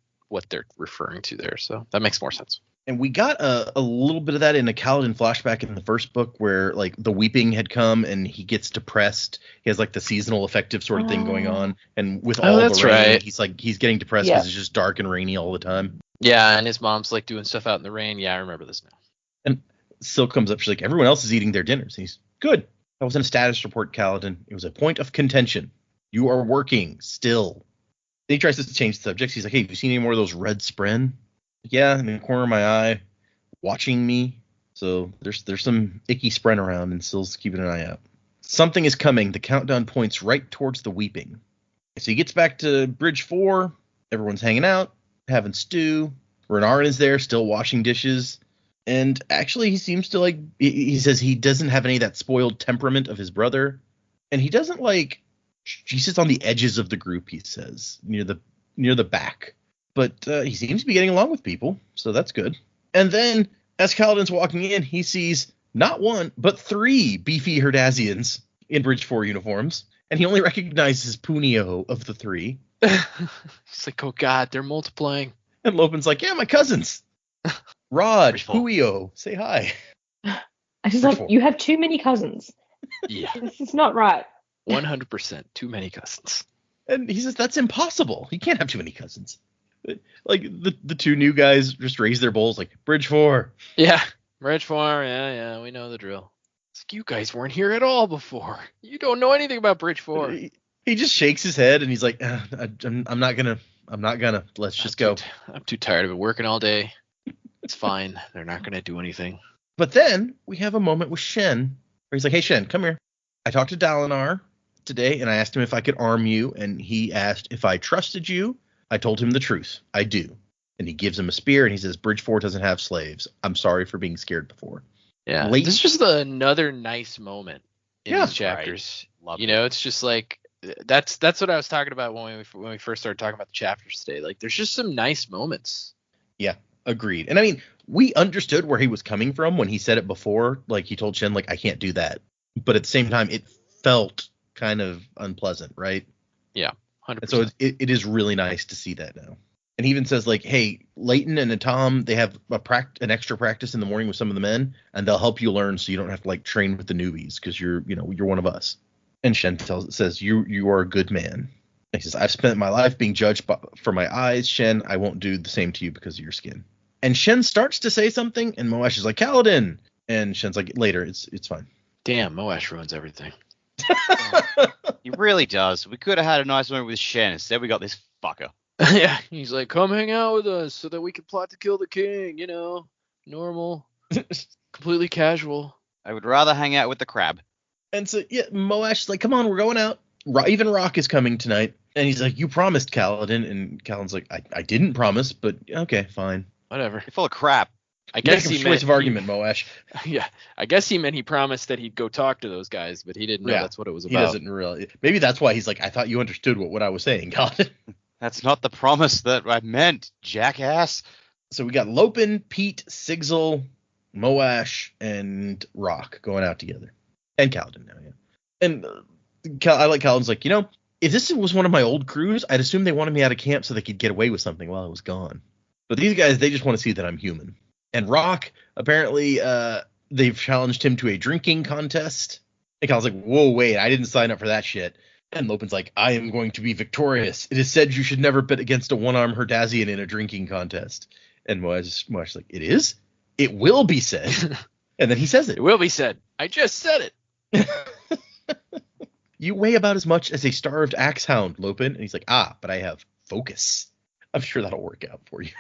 Speaker 3: they're referring to there. So that makes more sense.
Speaker 1: And we got a little bit of that in a Kaladin flashback in the first book where, like, the weeping had come and he gets depressed. He has, like, the seasonal affective sort of thing going on. And with all the rain, he's getting depressed because it's just dark and rainy all the time.
Speaker 3: Yeah, and his mom's, like, doing stuff out in the rain. Yeah, I remember this now.
Speaker 1: And Silk comes up. She's like, everyone else is eating their dinners. And he's, good. That wasn't a status report, Kaladin. It was a point of contention. You are working still. Then he tries to change the subject. He's like, hey, have you seen any more of those red Spren? Yeah, in the corner of my eye, watching me. So there's some icky Spren around, and Sill's keeping an eye out. Something is coming. The countdown points right towards the weeping. So he gets back to Bridge 4. Everyone's hanging out, having stew. Renarin is there, still washing dishes. And actually, he seems to, like, he says he doesn't have any of that spoiled temperament of his brother. And he doesn't, like, he sits on the edges of the group, he says, near the back. But he seems to be getting along with people, so that's good. And then, as Kaladin's walking in, he sees not one, but 3 beefy Herdazians in Bridge 4 uniforms. And he only recognizes Punio of the 3.
Speaker 3: He's like, oh god, they're multiplying.
Speaker 1: And Lopin's like, yeah, my cousins. Rod, Puio, say hi.
Speaker 2: I just like, you have too many cousins.
Speaker 3: Yeah.
Speaker 2: This is not right.
Speaker 3: 100% too many cousins.
Speaker 1: And he says, that's impossible. You can't have too many cousins. Like, the 2 new guys just raise their bowls like, Bridge 4.
Speaker 3: Yeah, Bridge 4, yeah, we know the drill. It's like, you guys weren't here at all before. You don't know anything about Bridge 4.
Speaker 1: He just shakes his head and he's like, I'm not gonna, let's just go.
Speaker 3: I'm too tired of it, working all day. It's fine. They're not going to do anything.
Speaker 1: But then we have a moment with Shen where he's like, hey, Shen, come here. I talked to Dalinar today and I asked him if I could arm you. And he asked if I trusted you. I told him the truth. I do. And he gives him a spear and he says, Bridge 4 doesn't have slaves. I'm sorry for being scared before.
Speaker 3: Yeah. This is just another nice moment in these chapters. Right. You know, it's just like, that's what I was talking about when we first started talking about the chapters today. Like, there's just some nice moments.
Speaker 1: Yeah. Agreed. And I mean, we understood where he was coming from when he said it before. Like, he told Shen, like, I can't do that. but at the same time, it felt kind of unpleasant, right?
Speaker 3: Yeah, 100%.
Speaker 1: And so it is really nice to see that now. And he even says, like, hey, Leighton and Tom, they have an extra practice in the morning with some of the men, and they'll help you learn so you don't have to, like, train with the newbies because you're one of us. And Shen says, you are a good man. And he says, I've spent my life being judged for my eyes, Shen. I won't do the same to you because of your skin. And Shen starts to say something, and Moash is like, Kaladin. And Shen's like, later, it's fine.
Speaker 3: Damn, Moash ruins everything.
Speaker 4: He really does. We could have had a nice moment with Shen. Instead, we got this fucker.
Speaker 3: Yeah, he's like, come hang out with us so that we can plot to kill the king, normal, completely casual.
Speaker 4: I would rather hang out with the crab.
Speaker 1: And so, yeah, Moash is like, come on, we're going out. Even Rock is coming tonight. And he's like, you promised, Kaladin. And Kaladin's like, I didn't promise, but okay, fine.
Speaker 3: Whatever.
Speaker 4: You're full of crap.
Speaker 3: I guess he
Speaker 1: meant argument, Moash.
Speaker 3: Yeah, I guess he meant he promised that he'd go talk to those guys, but he didn't know that's what it was about.
Speaker 1: He doesn't really. Maybe that's why he's like, I thought you understood what I was saying, Kaladin.
Speaker 4: That's not the promise that I meant, jackass. So
Speaker 1: we got Lopin, Pete, Sigzil, Moash, and Rock going out together. And Kaladin now, yeah. And I like Kaladin's like, if this was one of my old crews, I'd assume they wanted me out of camp so they could get away with something while I was gone. But these guys, they just want to see that I'm human. And Rock, apparently, they've challenged him to a drinking contest. And Kaladin's like, whoa, wait, I didn't sign up for that shit. And Lopin's like, I am going to be victorious. It is said you should never bet against a one-armed Herdazian in a drinking contest. And Moash's like, it is? It will be said. And then he says it.
Speaker 3: It will be said. I just said it.
Speaker 1: You weigh about as much as a starved axe hound, Lopin. And he's like, but I have focus. I'm sure that'll work out for you.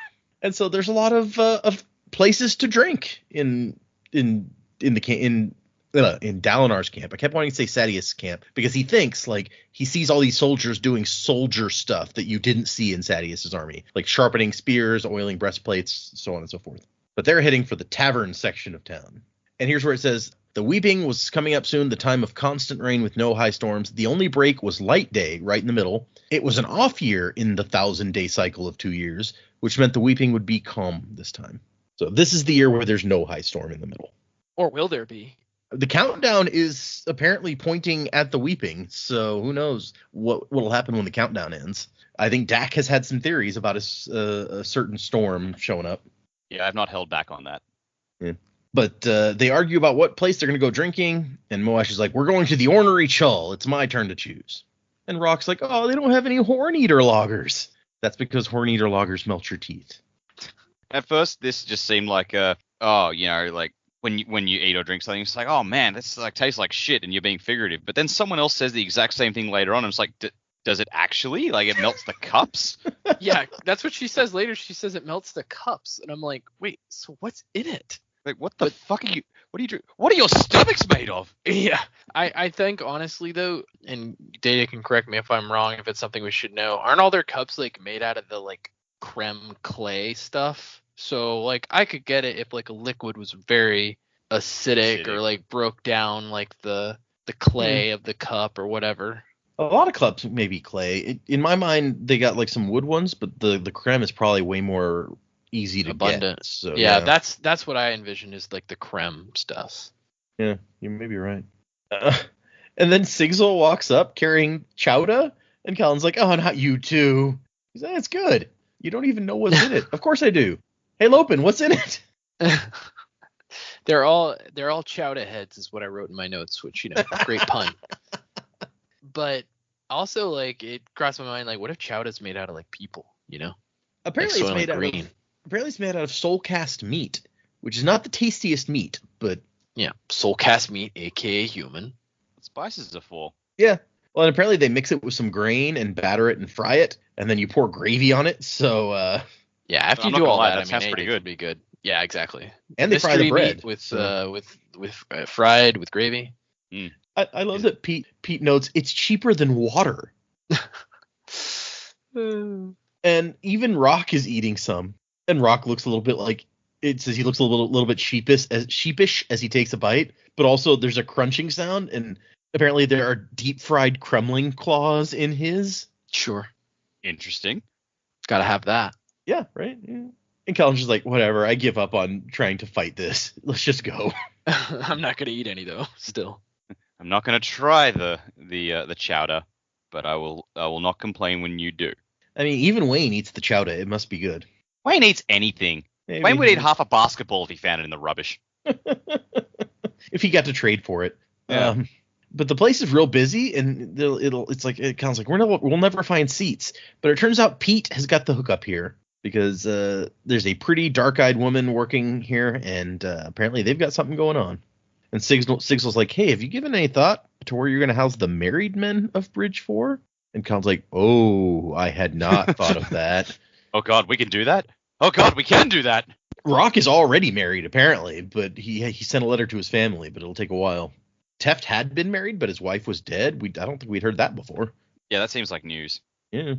Speaker 1: And so there's a lot of places to drink in Dalinar's camp. I kept wanting to say Sadius' camp because he thinks, like, he sees all these soldiers doing soldier stuff that you didn't see in Sadius' army, like sharpening spears, oiling breastplates, so on and so forth. But they're heading for the tavern section of town. And here's where it says, the weeping was coming up soon, the time of constant rain with no high storms. The only break was light day, right in the middle. It was an off year in the 1,000-day cycle of 2 years, which meant the weeping would be calm this time. So this is the year where there's no high storm in the middle.
Speaker 3: Or will there be?
Speaker 1: The countdown is apparently pointing at the weeping, so who knows what will happen when the countdown ends. I think Dak has had some theories about a certain storm showing up.
Speaker 4: Yeah, I've not held back on that.
Speaker 1: Yeah. But they argue about what place they're going to go drinking, and Moash is like, we're going to the Ornery Chull. It's my turn to choose. And Rock's like, oh, they don't have any Horn-Eater lagers. That's because Horn-Eater lagers melt your teeth.
Speaker 4: At first, this just seemed like like when you eat or drink something, it's like, oh man, this like tastes like shit, and you're being figurative. But then someone else says the exact same thing later on, and it's like, does it actually? Like, it melts the cups?
Speaker 3: Yeah, that's what she says later. She says it melts the cups, and I'm like, wait, so what's in it?
Speaker 4: Like, what the fuck are you? What do you drink? What are your stomachs made of?
Speaker 3: Yeah, I think honestly though, and Data can correct me if I'm wrong, if it's something we should know. Aren't all their cups like made out of the like creme clay stuff? So like I could get it if like a liquid was very acidic or like broke down like the clay of the cup or whatever.
Speaker 1: A lot of cups may be clay. In my mind, they got like some wood ones, but the creme is probably way more easy to
Speaker 3: abundant.
Speaker 1: Get. So,
Speaker 3: yeah, that's what I envision is like the creme stuff.
Speaker 1: Yeah, you may be right. And then Sigzil walks up carrying chowder, and Kaladin's like, oh, not you too. He's like, it's good. You don't even know what's in it. Of course I do. Hey, Lopin, what's in it?
Speaker 3: They're all chowder heads is what I wrote in my notes, which, great pun. But also, like, it crossed my mind, like, what if chowder's made out of, like, people,
Speaker 1: Apparently
Speaker 3: like
Speaker 1: it's made out of apparently it's made out of soul-cast meat, which is not the tastiest meat, but
Speaker 3: yeah, soul-cast meat, aka human.
Speaker 4: What spices are for?
Speaker 1: Yeah. Well, and apparently they mix it with some grain and batter it and fry it, and then you pour gravy on it. So
Speaker 3: yeah, after you do all that, sounds pretty good. Be good. Yeah, exactly.
Speaker 1: And they fry the bread
Speaker 3: with fried with gravy.
Speaker 1: Mm. I love that Pete notes it's cheaper than water. And even Rock is eating some, and Rock looks a little bit like, it says he looks a little bit sheepish as he takes a bite, but also there's a crunching sound, and apparently there are deep fried crumbling claws in his.
Speaker 3: Sure.
Speaker 4: Interesting.
Speaker 3: Gotta have that.
Speaker 1: Yeah, right. Yeah. And Kaladin's just like, whatever, I give up on trying to fight this. Let's just go.
Speaker 3: I'm not gonna eat any though. Still.
Speaker 4: I'm not going to try the chowder, but I will not complain when you do.
Speaker 1: I mean, even Wayne eats the chowder. It must be good.
Speaker 4: Wayne eats anything.
Speaker 1: Maybe.
Speaker 4: Wayne would eat half a basketball if he found it in the rubbish.
Speaker 1: If he got to trade for it.
Speaker 4: Yeah.
Speaker 1: But the place is real busy, and it's like it sounds like we'll never find seats. But it turns out Pete has got the hookup here because there's a pretty dark-eyed woman working here, and apparently they've got something going on. And Sigil's like, hey, have you given any thought to where you're going to house the married men of Bridge 4? And Colin's like, oh, I had not thought of that.
Speaker 4: Oh, God, we can do that? Oh, God, we can do that.
Speaker 1: Rock is already married, apparently, but he sent a letter to his family, but it'll take a while. Teft had been married, but his wife was dead. I don't think we'd heard that before.
Speaker 4: Yeah, that seems like news.
Speaker 1: Yeah.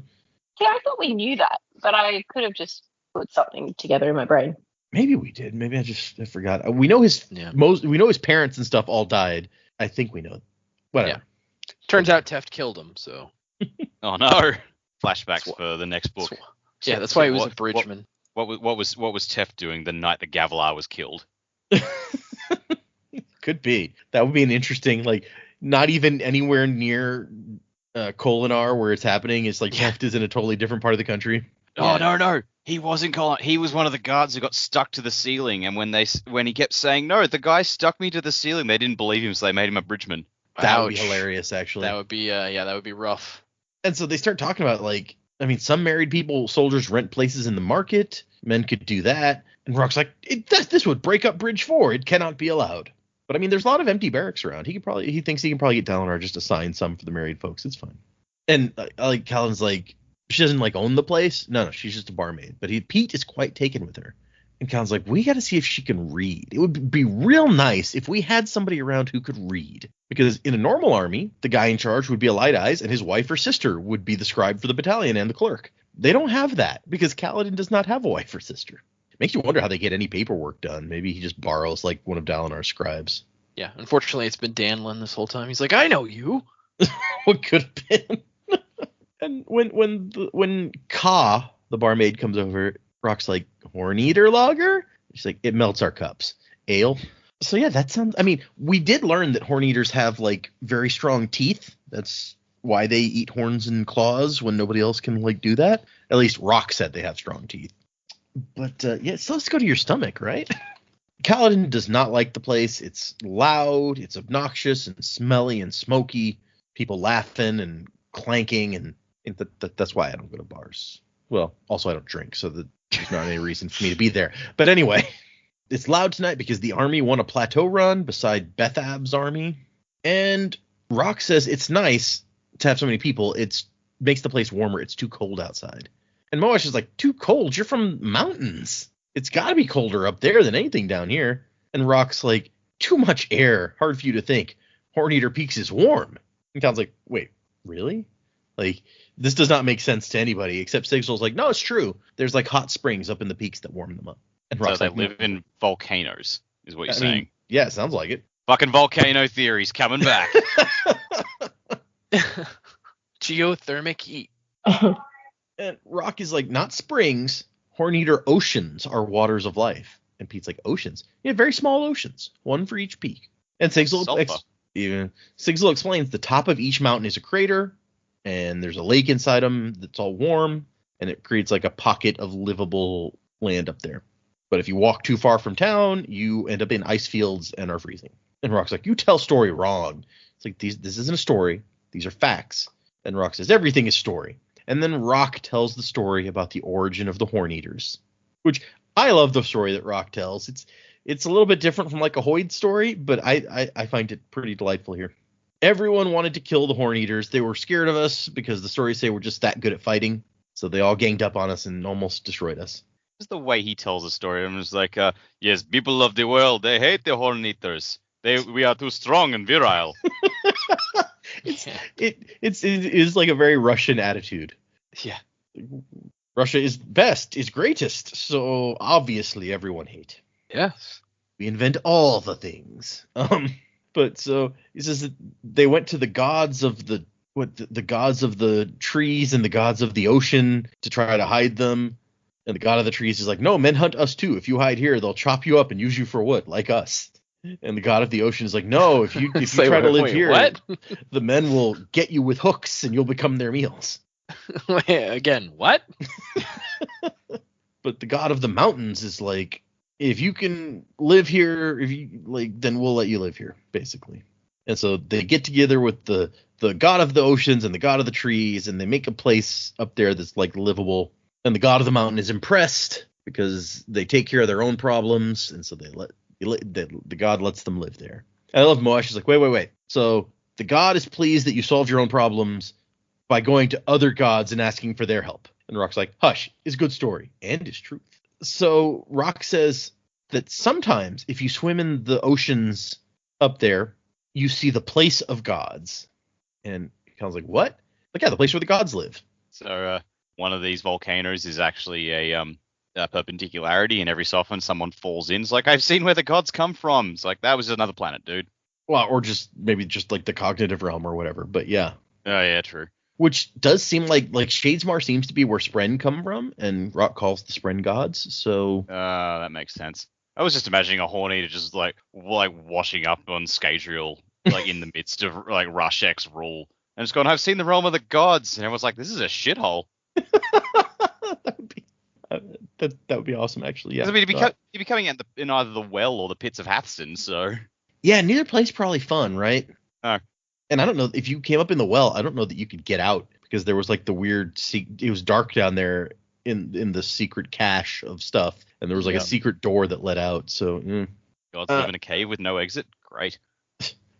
Speaker 2: Yeah, I thought we knew that, but I could have just put something together in my brain.
Speaker 1: Maybe we did. Maybe I forgot. We know his we know his parents and stuff all died. I think we know. Whatever.
Speaker 3: Yeah. Turns out Teft killed him, so.
Speaker 4: Oh no. Flashbacks for the next book.
Speaker 3: Yeah, that's why he was a bridgeman.
Speaker 4: What was Teft doing the night the Gavilar was killed?
Speaker 1: Could be. That would be an interesting, like, not even anywhere near Kolinar where it's happening. It's like Teft is in a totally different part of the country.
Speaker 4: Oh no. He wasn't Kolinar. He was one of the guards who got stuck to the ceiling, and when he kept saying, no, the guy stuck me to the ceiling, they didn't believe him, so they made him a bridgeman.
Speaker 1: That would be hilarious, actually.
Speaker 3: That would be that would be rough.
Speaker 1: And so they start talking about, like, I mean, some married people, soldiers rent places in the market. Men could do that. And Rock's like, this would break up Bridge 4. It cannot be allowed. But I mean, there's a lot of empty barracks around. He thinks he can probably get Dalinar just assign some for the married folks. It's fine. And like Callan's like, she doesn't like own the place. No, she's just a barmaid. But Pete is quite taken with her. And Callan's like, we got to see if she can read. It would be real nice if we had somebody around who could read. Because in a normal army, the guy in charge would be a Light Eyes, and his wife or sister would be the scribe for the battalion and the clerk. They don't have that because Kaladin does not have a wife or sister. Makes you wonder how they get any paperwork done. Maybe he just borrows like one of Dalinar's scribes.
Speaker 3: Yeah, unfortunately, it's been Danlin this whole time. He's like, I know you.
Speaker 1: What could have been? And when Ka, the barmaid, comes over, Rock's like, Horn Eater lager? She's like, it melts our cups. Ale? So yeah, that sounds. I mean, we did learn that Horn Eaters have like very strong teeth. That's why they eat horns and claws when nobody else can like do that. At least Rock said they have strong teeth. But yeah, so let's go to your stomach, right? Kaladin does not like the place. It's loud, it's obnoxious and smelly and smoky. People laughing and clanking, and that's why I don't go to bars. Well, also I don't drink, so there's not any reason for me to be there. But anyway, it's loud tonight because the army won a plateau run beside Bethab's army. And Rock says it's nice to have so many people. It makes the place warmer. It's too cold outside. And Moash is like, too cold? You're from mountains. It's got to be colder up there than anything down here. And Rock's like, too much air. Hard for you to think. Horn Eater Peaks is warm. And Cal's like, wait, really? Like, this does not make sense to anybody except Sigil's like, no, it's true. There's like hot springs up in the peaks that warm them up. And Rock's
Speaker 4: so they
Speaker 1: like,
Speaker 4: live in volcanoes, is what you're saying.
Speaker 1: Mean, yeah, it sounds like it.
Speaker 4: Fucking volcano theories coming back.
Speaker 3: Geothermic heat.
Speaker 1: And Rock is like, not springs. Horn Eater oceans are waters of life. And Pete's like, oceans? Yeah, very small oceans. One for each peak. And Sigil explains the top of each mountain is a crater. And there's a lake inside them that's all warm. And it creates like a pocket of livable land up there. But if you walk too far from town, you end up in ice fields and are freezing. And Rock's like, you tell story wrong. It's like, this isn't a story. These are facts. And Rock says, everything is story. And then Rock tells the story about the origin of the Horn Eaters, which I love the story that Rock tells. It's a little bit different from like a Hoid story, but I find it pretty delightful here. Everyone wanted to kill the Horn Eaters. They were scared of us because the stories say we're just that good at fighting. So they all ganged up on us and almost destroyed us.
Speaker 4: Just the way he tells the story. I'm just like, yes, people of the world, they hate the Horn Eaters. We are too strong and virile.
Speaker 1: It is like a very Russian attitude.
Speaker 3: Yeah.
Speaker 1: Russia is best, is greatest, so obviously everyone hate.
Speaker 3: Yes.
Speaker 1: We invent all the things. But so he says that they went to the gods of the gods of the trees and the gods of the ocean to try to hide them. And the god of the trees is like, no, men hunt us too. If you hide here, they'll chop you up and use you for wood, like us. And the god of the ocean is like, no, if you
Speaker 3: Say,
Speaker 1: try to live
Speaker 3: wait,
Speaker 1: here,
Speaker 3: what?
Speaker 1: the men will get you with hooks and you'll become their meals.
Speaker 3: Wait, again, what?
Speaker 1: But the god of the mountains is like, if you can live here, if you like, then we'll let you live here, basically. And so they get together with the god of the oceans and the god of the trees, and they make a place up there that's like livable. And the god of the mountain is impressed because they take care of their own problems, and so the god lets them live there. And I love Moash is like, wait. So the god is pleased that you solved your own problems by going to other gods and asking for their help. And Rock's like, hush, is good story and is truth. So Rock says that sometimes if you swim in the oceans up there, you see the place of gods. And Cal's like, what? Like, yeah, the place where the gods live.
Speaker 4: So one of these volcanoes is actually a perpendicularity, and every so often someone falls in. It's like, I've seen where the gods come from. It's like, that was another planet, dude.
Speaker 1: Well, or maybe just like the cognitive realm or whatever. But yeah.
Speaker 4: Oh, yeah, true.
Speaker 1: Which does seem like Shadesmar seems to be where Spren come from, and Rock calls the Spren gods. So
Speaker 4: that makes sense. I was just imagining a Horneater just like washing up on Scadrial, like in the midst of like Rush X rule, and just going, I've seen the realm of the gods, and everyone's like, this is a shithole.
Speaker 1: that would be awesome, actually. Yeah.
Speaker 4: I mean, you'd be coming in either the well or the pits of Hathston, so
Speaker 1: yeah, neither place probably fun, right?
Speaker 4: No.
Speaker 1: And I don't know if you came up in the well, I don't know that you could get out because there was like the weird it was dark down there in the secret cache of stuff, and there was like a secret door that led out. So
Speaker 4: gods live in a cave with no exit. Great.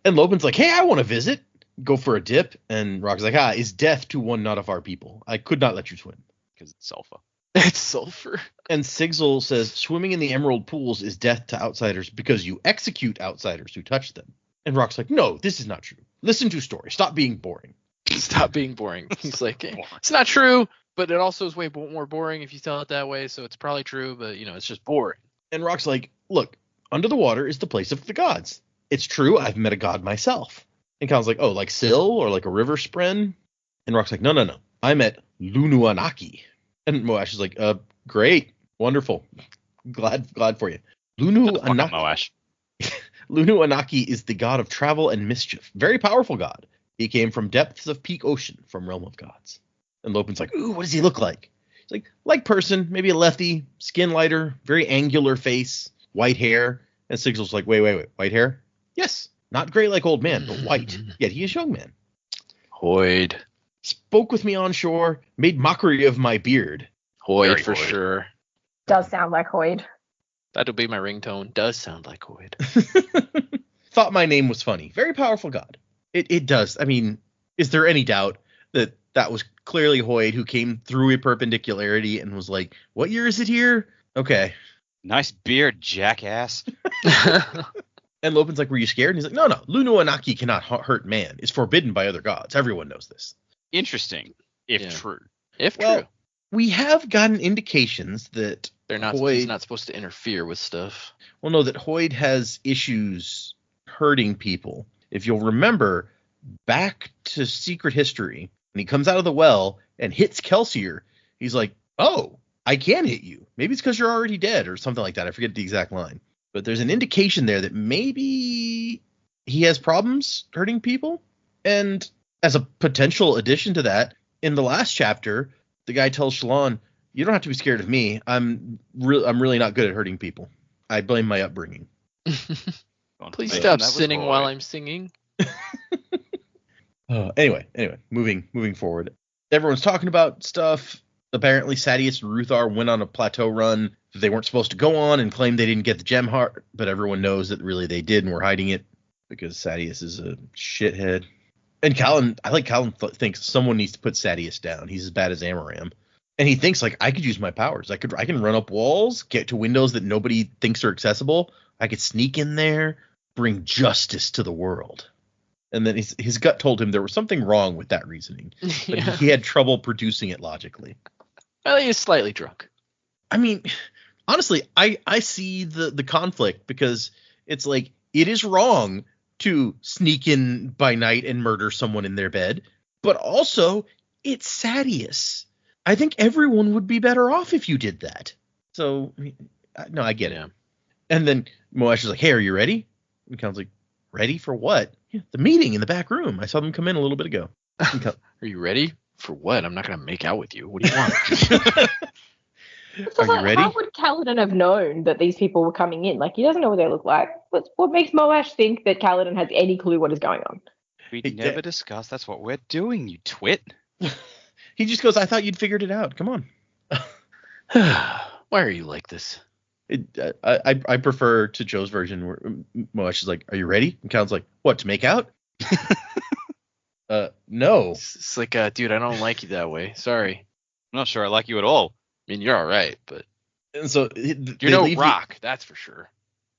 Speaker 1: And Loben's like, hey, I want to visit. Go for a dip. And Rock's like, is death to one not of our people. I could not let you swim.
Speaker 4: Because it's sulfur.
Speaker 3: It's sulfur.
Speaker 1: And Sigil says, swimming in the emerald pools is death to outsiders because you execute outsiders who touch them. And Rock's like, no, this is not true. Listen to story. Stop being boring.
Speaker 3: Stop being boring. He's like, it's not true, but it also is way more boring if you tell it that way. So it's probably true, but it's just boring.
Speaker 1: And Rock's like, look, under the water is the place of the gods. It's true. I've met a god myself. And Cal's like, oh, like Syl or like a river spren? And Rock's like, no. I met Lunuanaki. And Moash is like, great. Wonderful. Glad for you. Lunuanaki. Lunuanaki is the god of travel and mischief. Very powerful god. He came from depths of peak ocean, from realm of gods. And Lopen's like, ooh, what does he look like? He's like person, maybe a lefty, skin lighter, very angular face, white hair. And Sigil's like, wait, white hair? Yes, not gray like old man, but white. Yet he is young man.
Speaker 3: Hoid.
Speaker 1: Spoke with me on shore, made mockery of my beard.
Speaker 3: Hoid for sure.
Speaker 2: Does sound like Hoid.
Speaker 3: That'll be my ringtone. Does sound like Hoid.
Speaker 1: Thought my name was funny. Very powerful god. It does. I mean, is there any doubt that was clearly Hoid who came through a perpendicularity and was like, what year is it here? Okay.
Speaker 4: Nice beard, jackass.
Speaker 1: And Lopen's like, were you scared? And he's like, no. Lunuanaki cannot hurt man. It's forbidden by other gods. Everyone knows this.
Speaker 4: Interesting, if true.
Speaker 3: If true.
Speaker 1: We have gotten indications that
Speaker 3: he's not supposed to interfere with stuff.
Speaker 1: Well, no, that Hoid has issues hurting people. If you'll remember, back to Secret History, when he comes out of the well and hits Kelsier, he's like, oh, I can hit you. Maybe it's because you're already dead or something like that. I forget the exact line. But there's an indication there that maybe he has problems hurting people. And as a potential addition to that, in the last chapter, the guy tells Shallan, you don't have to be scared of me. I'm really not good at hurting people. I blame my upbringing.
Speaker 3: Please stop sinning while I'm singing.
Speaker 1: Anyway, moving forward. Everyone's talking about stuff. Apparently, Sadeas and Ruthar went on a plateau run that they weren't supposed to go on and claimed they didn't get the gem heart, but everyone knows that really they did and were hiding it because Sadeas is a shithead. And Callan thinks someone needs to put Sadeas down. He's as bad as Amaram. And he thinks, like, I could use my powers. I can run up walls, get to windows that nobody thinks are accessible. I could sneak in there, bring justice to the world. And then his gut told him there was something wrong with that reasoning. But he had trouble producing it logically.
Speaker 3: Well, he is slightly drunk.
Speaker 1: I mean, honestly, I see the conflict because it's like it is wrong to sneak in by night and murder someone in their bed. But also, it's Sadeas. I think everyone would be better off if you did that. So, no, I get it. And then Moash is like, hey, are you ready? And Callan's like, ready for what? Yeah, the meeting in the back room. I saw them come in a little bit ago.
Speaker 3: Are you ready for what? I'm not going to make out with you. What do you want?
Speaker 1: Are you ready?
Speaker 2: How would Kaladin have known that these people were coming in? Like, he doesn't know what they look like. What makes Moash think that Kaladin has any clue what is going on?
Speaker 4: We never discussed. That's what we're doing, you twit.
Speaker 1: He just goes, I thought you'd figured it out. Come on.
Speaker 3: Why are you like this?
Speaker 1: I prefer to Joe's version where Moash is like, are you ready? And Callan's like, what, to make out? No.
Speaker 3: It's like, dude, I don't like you that way. Sorry.
Speaker 4: I'm not sure I like you at all.
Speaker 3: I mean, you're all right, but
Speaker 1: And so
Speaker 3: you're no Rock, that's for sure.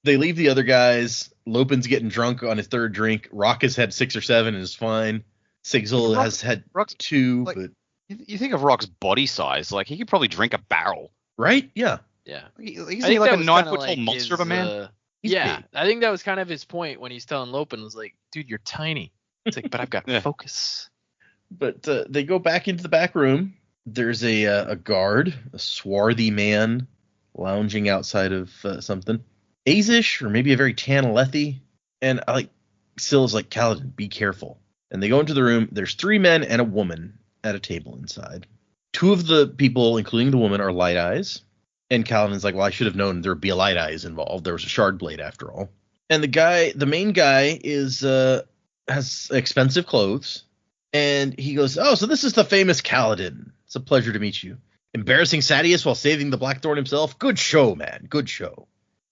Speaker 1: They leave the other guys. Lopin's getting drunk on his third drink. Rock has had 6 or 7 and is fine. Sigzil has had
Speaker 4: Rock's
Speaker 1: 2,
Speaker 4: like,
Speaker 1: but
Speaker 4: you think of Rock's body size, like he could probably drink a barrel.
Speaker 1: right? Yeah.
Speaker 3: Yeah.
Speaker 4: He's like a 9-foot tall monster of a man.
Speaker 3: Yeah,
Speaker 1: big.
Speaker 3: I think that was kind of his point when he's telling Lopin, was like, dude, you're tiny. It's like, but I've got focus.
Speaker 1: But they go back into the back room. There's a guard, a swarthy man, lounging outside of something. Azish, or maybe a very tan Alethi. And Syl is like, Kaladin, be careful. And they go into the room. There's 3 men and a woman at a table inside. 2 of the people, including the woman, are Light Eyes. And Kaladin's like, well, I should have known there'd be a Light Eyes involved. There was a shard blade after all. And the main guy has expensive clothes. And he goes, oh, so this is the famous Kaladin. It's a pleasure to meet you. Embarrassing Sadeas while saving the Blackthorn himself. Good show, man. Good show.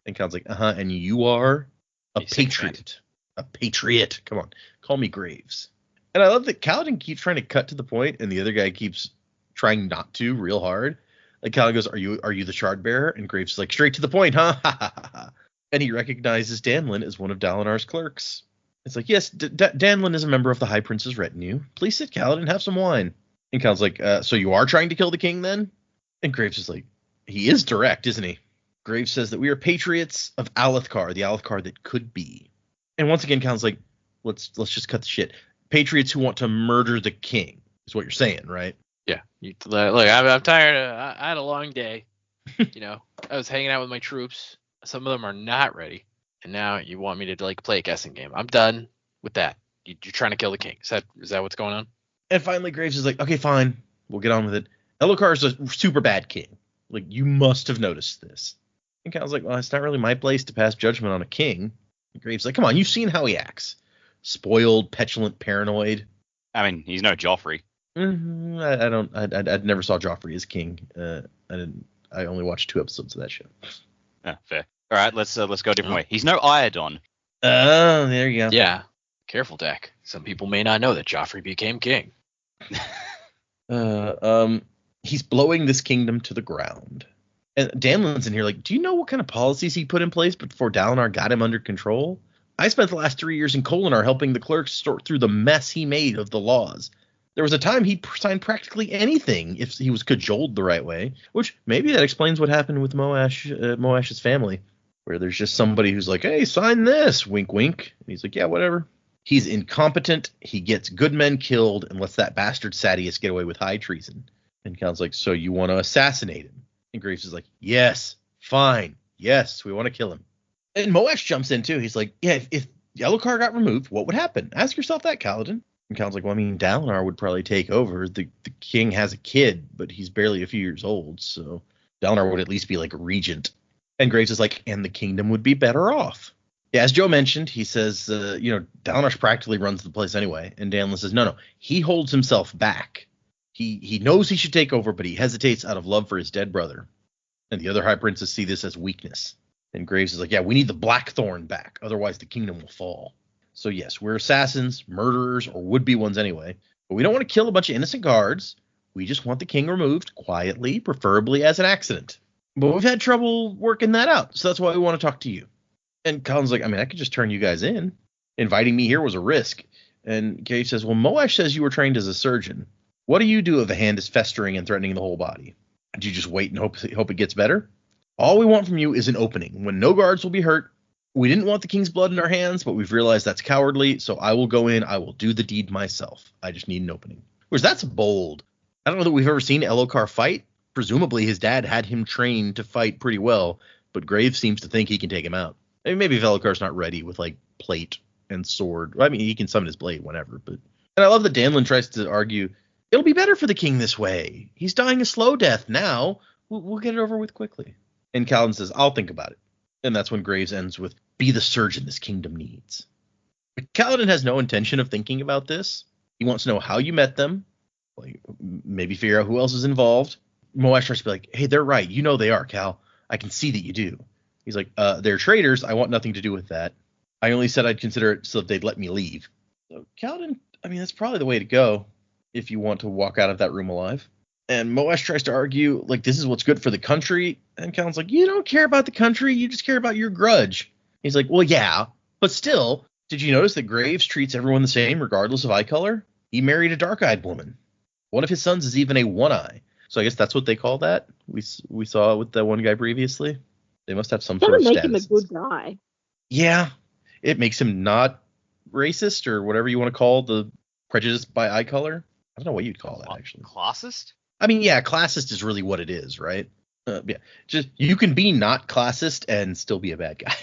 Speaker 1: And Kaladin's like, and you are a patriot. A patriot. Come on. Call me Graves. And I love that Kaladin keeps trying to cut to the point, and the other guy keeps trying not to real hard. Like Kaladin goes, are you the shard bearer? And Graves is like, straight to the point, huh? And he recognizes Danlin as one of Dalinar's clerks. It's like, yes, Danlin is a member of the High Prince's retinue. Please sit, Kaladin, have some wine. And Kaladin's like, so you are trying to kill the king then? And Graves is like, he is direct, isn't he? Graves says that we are patriots of Alethkar, the Alethkar that could be. And once again, Kaladin's like, let's just cut the shit. Patriots who want to murder the king is what you're saying, right?
Speaker 3: Yeah. Look, I'm tired. I had a long day. I was hanging out with my troops. Some of them are not ready. And now you want me to play a guessing game. I'm done with that. You're trying to kill the king. Is that what's going on?
Speaker 1: And finally Graves is like, okay, fine. We'll get on with it. Elokar is a super bad king. Like, you must have noticed this. And Cal's like, well, it's not really my place to pass judgment on a king. And Graves is like, come on, you've seen how he acts. Spoiled, petulant, paranoid.
Speaker 4: I mean, he's no Joffrey.
Speaker 1: I never saw Joffrey as king. I only watched 2 episodes of that show.
Speaker 4: Fair. All right, let's go a different way. He's no Iadon.
Speaker 1: Oh, there you go.
Speaker 3: Yeah. Careful, Dak. Some people may not know that Joffrey became king.
Speaker 1: He's blowing this kingdom to the ground. And Danlin's in here like, do you know what kind of policies he put in place before Dalinar got him under control? I spent the last 3 years in Kholinar helping the clerks sort through the mess he made of the laws. There was a time he signed practically anything if he was cajoled the right way, which maybe that explains what happened with Moash's family, where there's just somebody who's like, hey, sign this, wink, wink. And he's like, yeah, whatever. He's incompetent. He gets good men killed and lets that bastard Sadeas get away with high treason. And Cal's like, so you want to assassinate him? And Graves is like, yes, fine. Yes, we want to kill him. And Moash jumps in too. He's like, yeah, if Elokar got removed, what would happen? Ask yourself that, Kaladin. And Kaladin's like, well, I mean, Dalinar would probably take over. The king has a kid, but he's barely a few years old, so Dalinar would at least be like a regent. And Graves is like, and the kingdom would be better off. Yeah, as Joe mentioned, he says, Dalinar practically runs the place anyway. And Danlin says, no, he holds himself back. He knows he should take over, but he hesitates out of love for his dead brother. And the other high princes see this as weakness. And Graves is like, yeah, we need the Blackthorn back. Otherwise, the kingdom will fall. So, yes, we're assassins, murderers, or would-be ones anyway. But we don't want to kill a bunch of innocent guards. We just want the king removed quietly, preferably as an accident. But we've had trouble working that out. So that's why we want to talk to you. And Colin's like, I mean, I could just turn you guys in. Inviting me here was a risk. And Graves says, well, Moash says you were trained as a surgeon. What do you do if a hand is festering and threatening the whole body? Do you just wait and hope it gets better? All we want from you is an opening when no guards will be hurt. We didn't want the king's blood in our hands, but we've realized that's cowardly, so I will go in. I will do the deed myself. I just need an opening. Which, that's bold. I don't know that we've ever seen Elokar fight. Presumably his dad had him trained to fight pretty well, but Graves seems to think he can take him out. I mean, maybe Velucar's not ready with like plate and sword. Well, I mean, he can summon his blade whenever, but. And I love that Danlin tries to argue, it'll be better for the king this way. He's dying a slow death now. We'll get it over with quickly. And Kaladin says, I'll think about it. And that's when Graves ends with, be the surgeon this kingdom needs. But Kaladin has no intention of thinking about this. He wants to know how you met them. Like, maybe figure out who else is involved. Moash tries to be like, hey, they're right. You know they are, Cal. I can see that you do. He's like, they're traitors. I want nothing to do with that. I only said I'd consider it so that they'd let me leave. So Kaladin, I mean, that's probably the way to go if you want to walk out of that room alive. And Moash tries to argue, like, this is what's good for the country. And Kaladin's like, you don't care about the country. You just care about your grudge. He's like, well, yeah, but still, did you notice that Graves treats everyone the same regardless of eye color? He married a dark-eyed woman. One of his sons is even a one-eye. So I guess that's what they call that. We saw with that one guy previously. They must have some sort of status.
Speaker 5: That would make him a good guy.
Speaker 1: Yeah, it makes him not racist or whatever you want to call the prejudice by eye color. I don't know what you'd call that, actually.
Speaker 4: Classist?
Speaker 1: I mean, yeah, classist is really what it is, right? Yeah, just you can be not classist and still be a bad guy.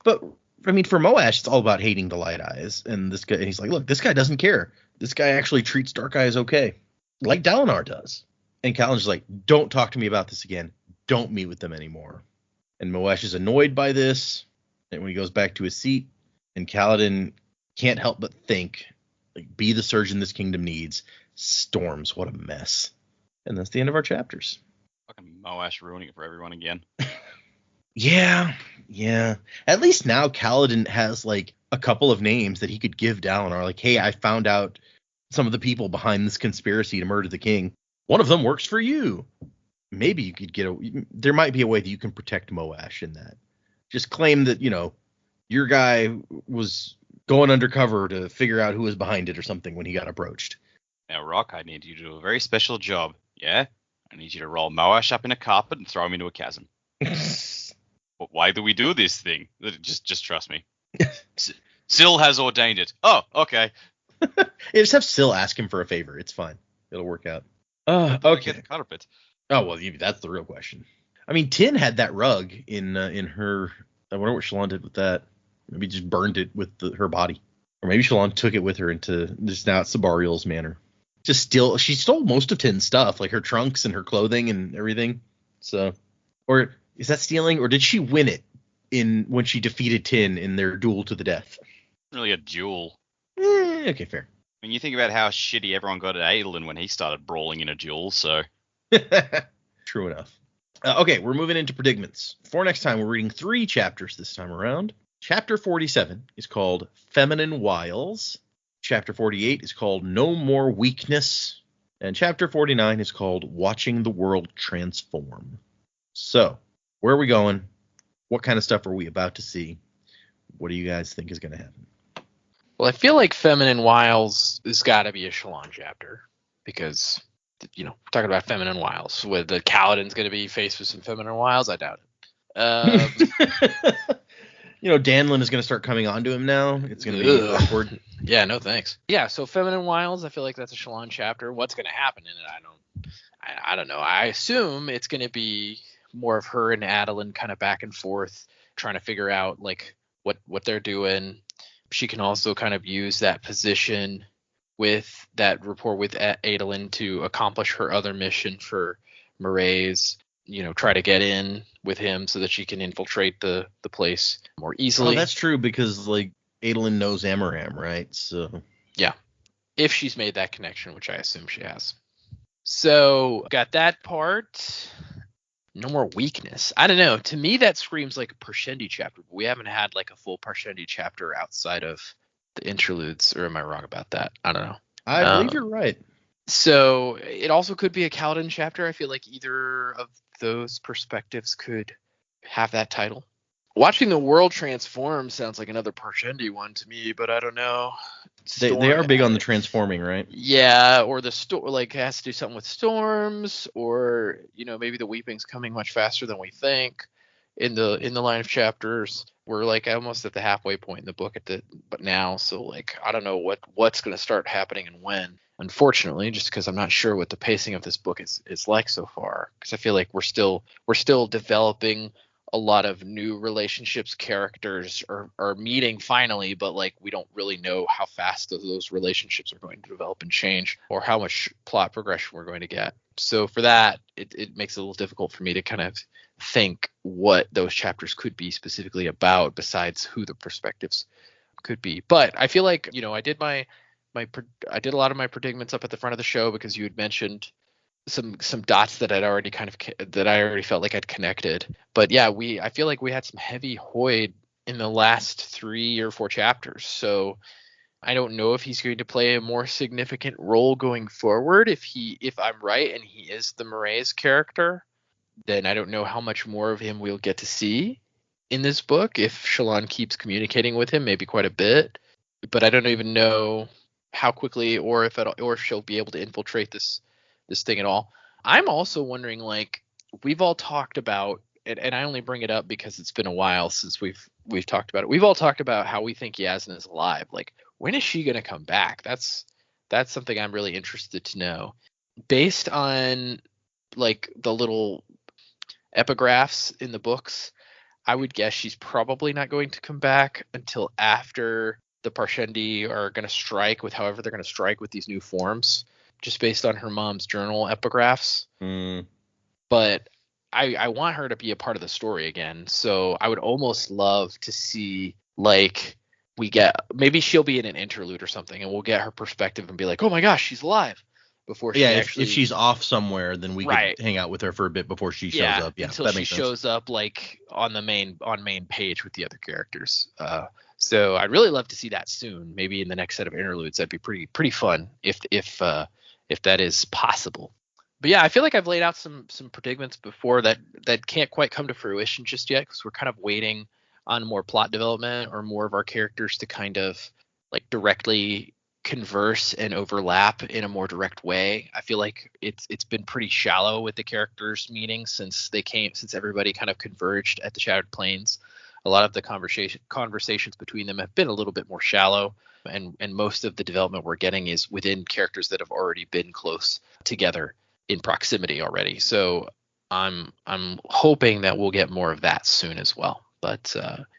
Speaker 1: But I mean, for Moash, it's all about hating the light eyes. And this guy, he's like, look, this guy doesn't care. This guy actually treats dark eyes okay, like Dalinar does. And Kaladin's like, don't talk to me about this again. Don't meet with them anymore. And Moash is annoyed by this. And when he goes back to his seat, and Kaladin can't help but think, like, be the surgeon this kingdom needs. Storms, what a mess. And that's the end of our chapters.
Speaker 4: Fucking Moash ruining it for everyone again.
Speaker 1: Yeah. At least now Kaladin has, like, a couple of names that he could give Dalinar. Like, hey, I found out some of the people behind this conspiracy to murder the king. One of them works for you. Maybe you could there might be a way that you can protect Moash in that. Just claim that, your guy was going undercover to figure out who was behind it or something when he got approached.
Speaker 4: Now, Rock, I need you to do a very special job, yeah? I need you to roll Moash up in a carpet and throw him into a chasm. But why do we do this thing? Just trust me. Syl has ordained it. Oh, okay.
Speaker 1: Just have Syl ask him for a favor. It's fine. It'll work out. Okay.
Speaker 4: Get the carpet.
Speaker 1: Oh, well, that's the real question. I mean, Tin had that rug in her. I wonder what Shallan did with that. Maybe just burned it with her body. Or maybe Shallan took it with her into just now Sabariel's manor. She stole most of Tin's stuff, like her trunks and her clothing and everything. So, or is that stealing, or did she win it when she defeated Tin in their duel to the death?
Speaker 4: Really a duel.
Speaker 1: Okay, fair.
Speaker 4: I mean, you think about how shitty everyone got at Adolin when he started brawling in a duel, so.
Speaker 1: True enough. Okay, we're moving into predicaments. For next time, we're reading 3 chapters this time around. Chapter 47 is called Feminine Wiles. Chapter 48 is called No More Weakness. And Chapter 49 is called Watching the World Transform. So, where are we going? What kind of stuff are we about to see? What do you guys think is going to happen?
Speaker 3: Well, I feel like Feminine Wiles has got to be a Shallan chapter because, we're talking about Feminine Wiles. With the Kaladin's going to be faced with some Feminine Wiles, I doubt it.
Speaker 1: Danlin is going to start coming onto him now. It's going to be awkward.
Speaker 3: Yeah, no thanks. Yeah, so Feminine Wiles, I feel like that's a Shallan chapter. What's going to happen in it, I don't know. I assume it's going to be more of her and Adolin kind of back and forth, trying to figure out like what they're doing. She can also kind of use that position with that rapport with Adolin to accomplish her other mission for Mraize, try to get in with him so that she can infiltrate the place more easily.
Speaker 1: Oh, that's true because like Adolin knows Amaram, right? So
Speaker 3: yeah, if she's made that connection, which I assume she has. So got that part. No more weakness. I don't know. To me, that screams like a Parshendi chapter, but we haven't had like a full Parshendi chapter outside of the interludes. Or am I wrong about that? I don't know.
Speaker 1: I believe you're right.
Speaker 3: So it also could be a Kaladin chapter. I feel like either of those perspectives could have that title. Watching the world transform sounds like another Parshendi one to me, but I don't know.
Speaker 1: They are big on the transforming, right?
Speaker 3: Yeah, or the has to do something with storms, or maybe the weeping's coming much faster than we think. In the line of chapters, we're like almost at the halfway point in the book but now, so like I don't know what's going to start happening and when. Unfortunately, just because I'm not sure what the pacing of this book is like so far, because I feel like we're still developing a lot of new relationships, characters are meeting finally, but like we don't really know how fast those relationships are going to develop and change, or how much plot progression we're going to get. So for that, it makes it a little difficult for me to kind of think what those chapters could be specifically about, besides who the perspectives could be. But I feel like, I did I did a lot of my predicaments up at the front of the show, because you had mentioned some dots that I already felt like I'd connected. But yeah, I feel like we had some heavy Hoid in the last 3 or 4 chapters. So I don't know if he's going to play a more significant role going forward. If I'm right and he is the Marae's character, then I don't know how much more of him we'll get to see in this book. If Shallan keeps communicating with him, maybe quite a bit. But I don't even know how quickly, or if she'll be able to infiltrate this thing at all. I'm also wondering, like, we've all talked about, and I only bring it up because it's been a while since we've talked about it. We've all talked about how we think Yasna is alive. Like, when is she going to come back? That's something I'm really interested to know. Based on like the little epigraphs in the books, I would guess she's probably not going to come back until after the Parshendi are going to strike with however they're going to strike with these new forms, just based on her mom's journal epigraphs. But I want her to be a part of the story again. So I would almost love to see, like, maybe she'll be in an interlude or something, and we'll get her perspective and be like, oh my gosh, she's alive. Before she
Speaker 1: if she's off somewhere, then we could hang out with her for a bit before she shows up. Yeah,
Speaker 3: until she shows up, like, on main page with the other characters. So I'd really love to see that soon. Maybe in the next set of interludes. That'd be pretty fun if that is possible. But yeah, I feel like I've laid out some predicaments before that can't quite come to fruition just yet, because we're kind of waiting on more plot development, or more of our characters to kind of like directly converse and overlap in a more direct way. I feel like it's been pretty shallow with the characters meeting since everybody kind of converged at the Shattered Plains. A lot of the conversations between them have been a little bit more shallow, and most of the development we're getting is within characters that have already been close together in proximity already. So I'm hoping that we'll get more of that soon as well. But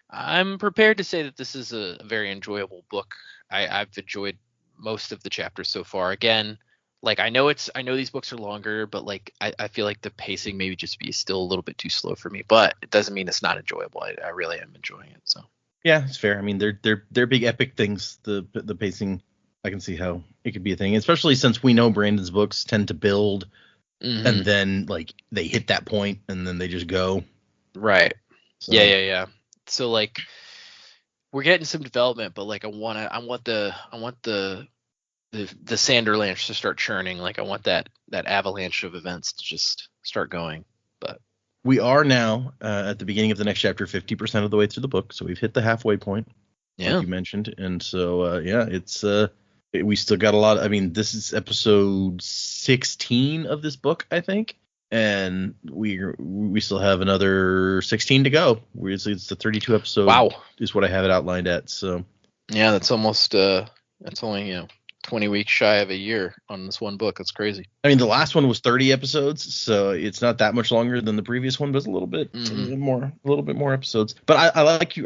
Speaker 3: I'm prepared to say that this is a very enjoyable book. I've enjoyed most of the chapters so far. Again, like, I know these books are longer, but like I feel like the pacing maybe just be still a little bit too slow for me. But it doesn't mean it's not enjoyable. I really am enjoying it. So
Speaker 1: yeah, it's fair. I mean, they're big epic things. The pacing, I can see how it could be a thing, especially since we know Brandon's books tend to build, and then like they hit that point and then they just go.
Speaker 3: Right.
Speaker 1: So.
Speaker 3: Yeah. So like, we're getting some development, but like I want the Sanderlanche to start churning. Like, I want that avalanche of events to just start going. But
Speaker 1: we are now at the beginning of the next chapter, 50% of the way through the book, so we've hit the halfway point, like you mentioned, and so it's we still got a lot. I mean, this is episode 16 of this book, I think, and we still have another 16 to go. It's the 32 episode.
Speaker 3: Wow,
Speaker 1: is what I have it outlined at. So
Speaker 3: yeah, that's almost that's only 20 weeks shy of a year on this one book. That's crazy.
Speaker 1: I mean, the last one was 30 episodes, so it's not that much longer than the previous one, but it's a little bit more episodes. But I like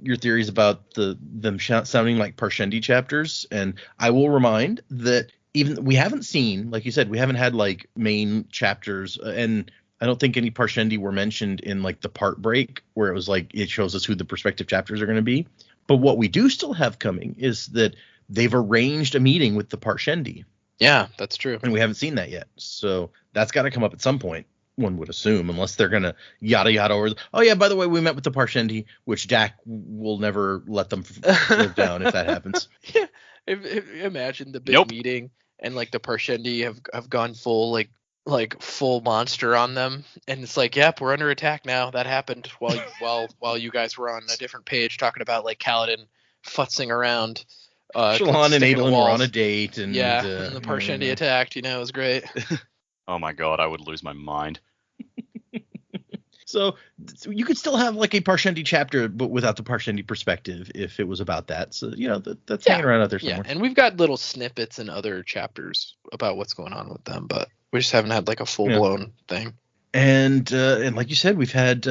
Speaker 1: your theories about them sounding like Parshendi chapters, and I will remind that even we haven't seen, like you said, we haven't had like main chapters, and I don't think any Parshendi were mentioned in like the part break where it was like it shows us who the prospective chapters are going to be. But what we do still have coming is that they've arranged a meeting with the Parshendi.
Speaker 3: Yeah, that's true.
Speaker 1: And we haven't seen that yet. So that's got to come up at some point, one would assume, unless they're going to yada yada over. Oh, yeah, by the way, we met with the Parshendi, which Jack will never let them live down if that happens.
Speaker 3: Yeah. Imagine the big meeting and like the Parshendi have gone full like full monster on them, and it's like, yep, we're under attack now. That happened while you guys were on a different page talking about like Kaladin futzing around.
Speaker 1: Shallan and Adolin were on a date, and
Speaker 3: and the Parshendi attacked. It was great.
Speaker 4: Oh my god, I would lose my mind.
Speaker 1: So you could still have like a Parshendi chapter, but without the Parshendi perspective, if it was about that. So that's hanging around out there somewhere.
Speaker 3: Yeah, and we've got little snippets in other chapters about what's going on with them, but we just haven't had like a full blown thing.
Speaker 1: And like you said, we've had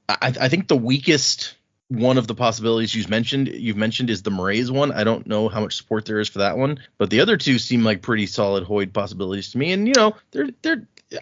Speaker 1: I think the weakest one of the possibilities you've mentioned is the Mraize one. I don't know how much support there is for that one, but the other two seem like pretty solid Hoid possibilities to me. And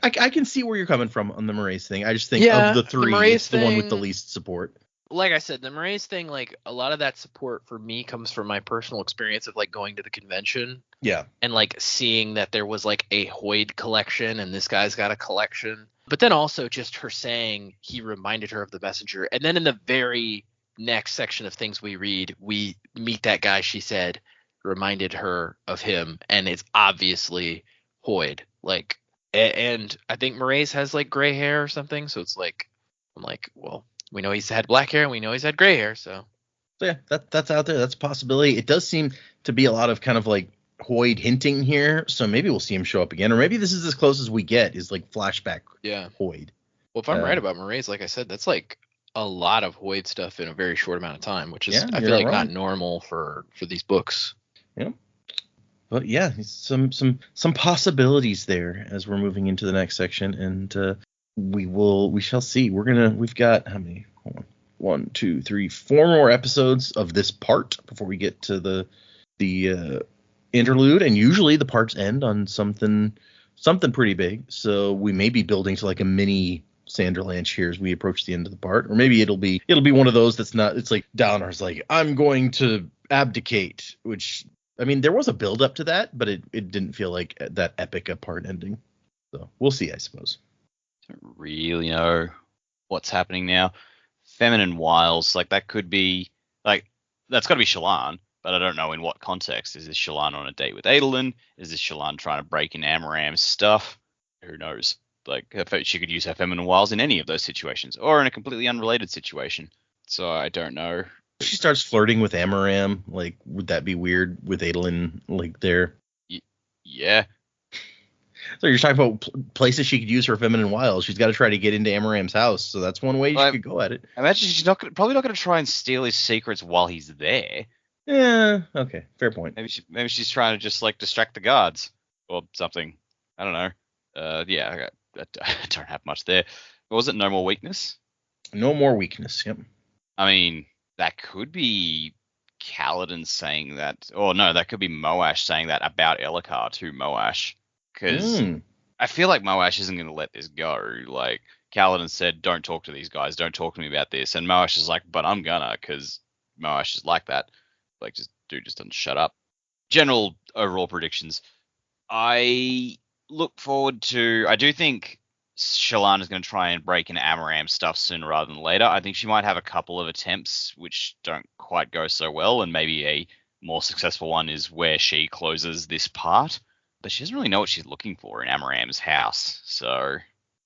Speaker 1: I can see where you're coming from on the Mraize thing. I just think of the three, it's the one with the least support.
Speaker 3: Like I said, the Mraize thing, like a lot of that support for me comes from my personal experience of like going to the convention.
Speaker 1: Yeah.
Speaker 3: And like seeing that there was like a Hoid collection and this guy's got a collection. But then also just her saying he reminded her of the messenger. And then in the very next section of things we read, we meet that guy she said reminded her of him. And it's obviously Hoid. Like, and I think Mraize has like gray hair or something. So it's like, I'm like, well, we know he's had black hair and we know he's had gray hair. So
Speaker 1: yeah, that's out there. That's a possibility. It does seem to be a lot of kind of like Hoid hinting here, so maybe we'll see him show up again, or maybe this is as close as we get is like flashback Hoid.
Speaker 3: Well, if I'm right about Mraize, like I said, that's like a lot of Hoid stuff in a very short amount of time, which is I feel like not normal for these books.
Speaker 1: Yeah. But yeah, some possibilities there as we're moving into the next section, and we shall see. We've got how many? Hold on. 1, 2, 3, 4 more episodes of this part before we get to the interlude, and usually the parts end on something pretty big, so we may be building to like a mini Sanderlanche here as we approach the end of the part, or maybe it'll be one of those that's not, it's like Dalinar's like, I'm going to abdicate, which I mean there was a build up to that, but it didn't feel like that epic a part ending, so we'll see, I suppose.
Speaker 4: Don't really know what's happening now. Feminine wiles, like that could be like, that's got to be Shallan. But I don't know in what context. Is this Shallan on a date with Adolin? Is this Shallan trying to break in Amaram's stuff? Who knows? Like, she could use her feminine wiles in any of those situations, or in a completely unrelated situation. So I don't know.
Speaker 1: If she starts flirting with Amaram, like, would that be weird with Adolin, like, there?
Speaker 4: Yeah.
Speaker 1: So you're talking about places she could use her feminine wiles. She's got to try to get into Amaram's house, so that's one way she could go at it.
Speaker 4: I imagine she's probably not going to try and steal his secrets while he's there.
Speaker 1: Yeah, okay, fair point.
Speaker 4: Maybe she's trying to just like distract the guards or something. I don't know. Yeah, I don't have much there. But was it no more weakness?
Speaker 1: No more weakness. Yep.
Speaker 4: I mean, that could be Kaladin saying that, or no, that could be Moash saying that about Elhokar to Moash, because I feel like Moash isn't going to let this go. Like Kaladin said, don't talk to these guys, don't talk to me about this, and Moash is like, but I'm gonna, because Moash is like that. Like, just doesn't shut up. General overall predictions. I look forward to. I do think Shallan is going to try and break into Amaram stuff sooner rather than later. I think she might have a couple of attempts which don't quite go so well, and maybe a more successful one is where she closes this part. But she doesn't really know what she's looking for in Amaram's house, so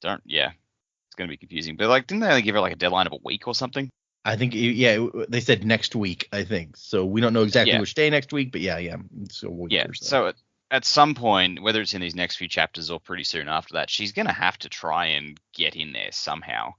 Speaker 4: it's going to be confusing. But like, didn't they only give her like a deadline of a week or something?
Speaker 1: I think, yeah, they said next week, I think. So we don't know exactly which day next week, but yeah. So we'll
Speaker 4: so at some point, whether it's in these next few chapters or pretty soon after that, she's going to have to try and get in there somehow.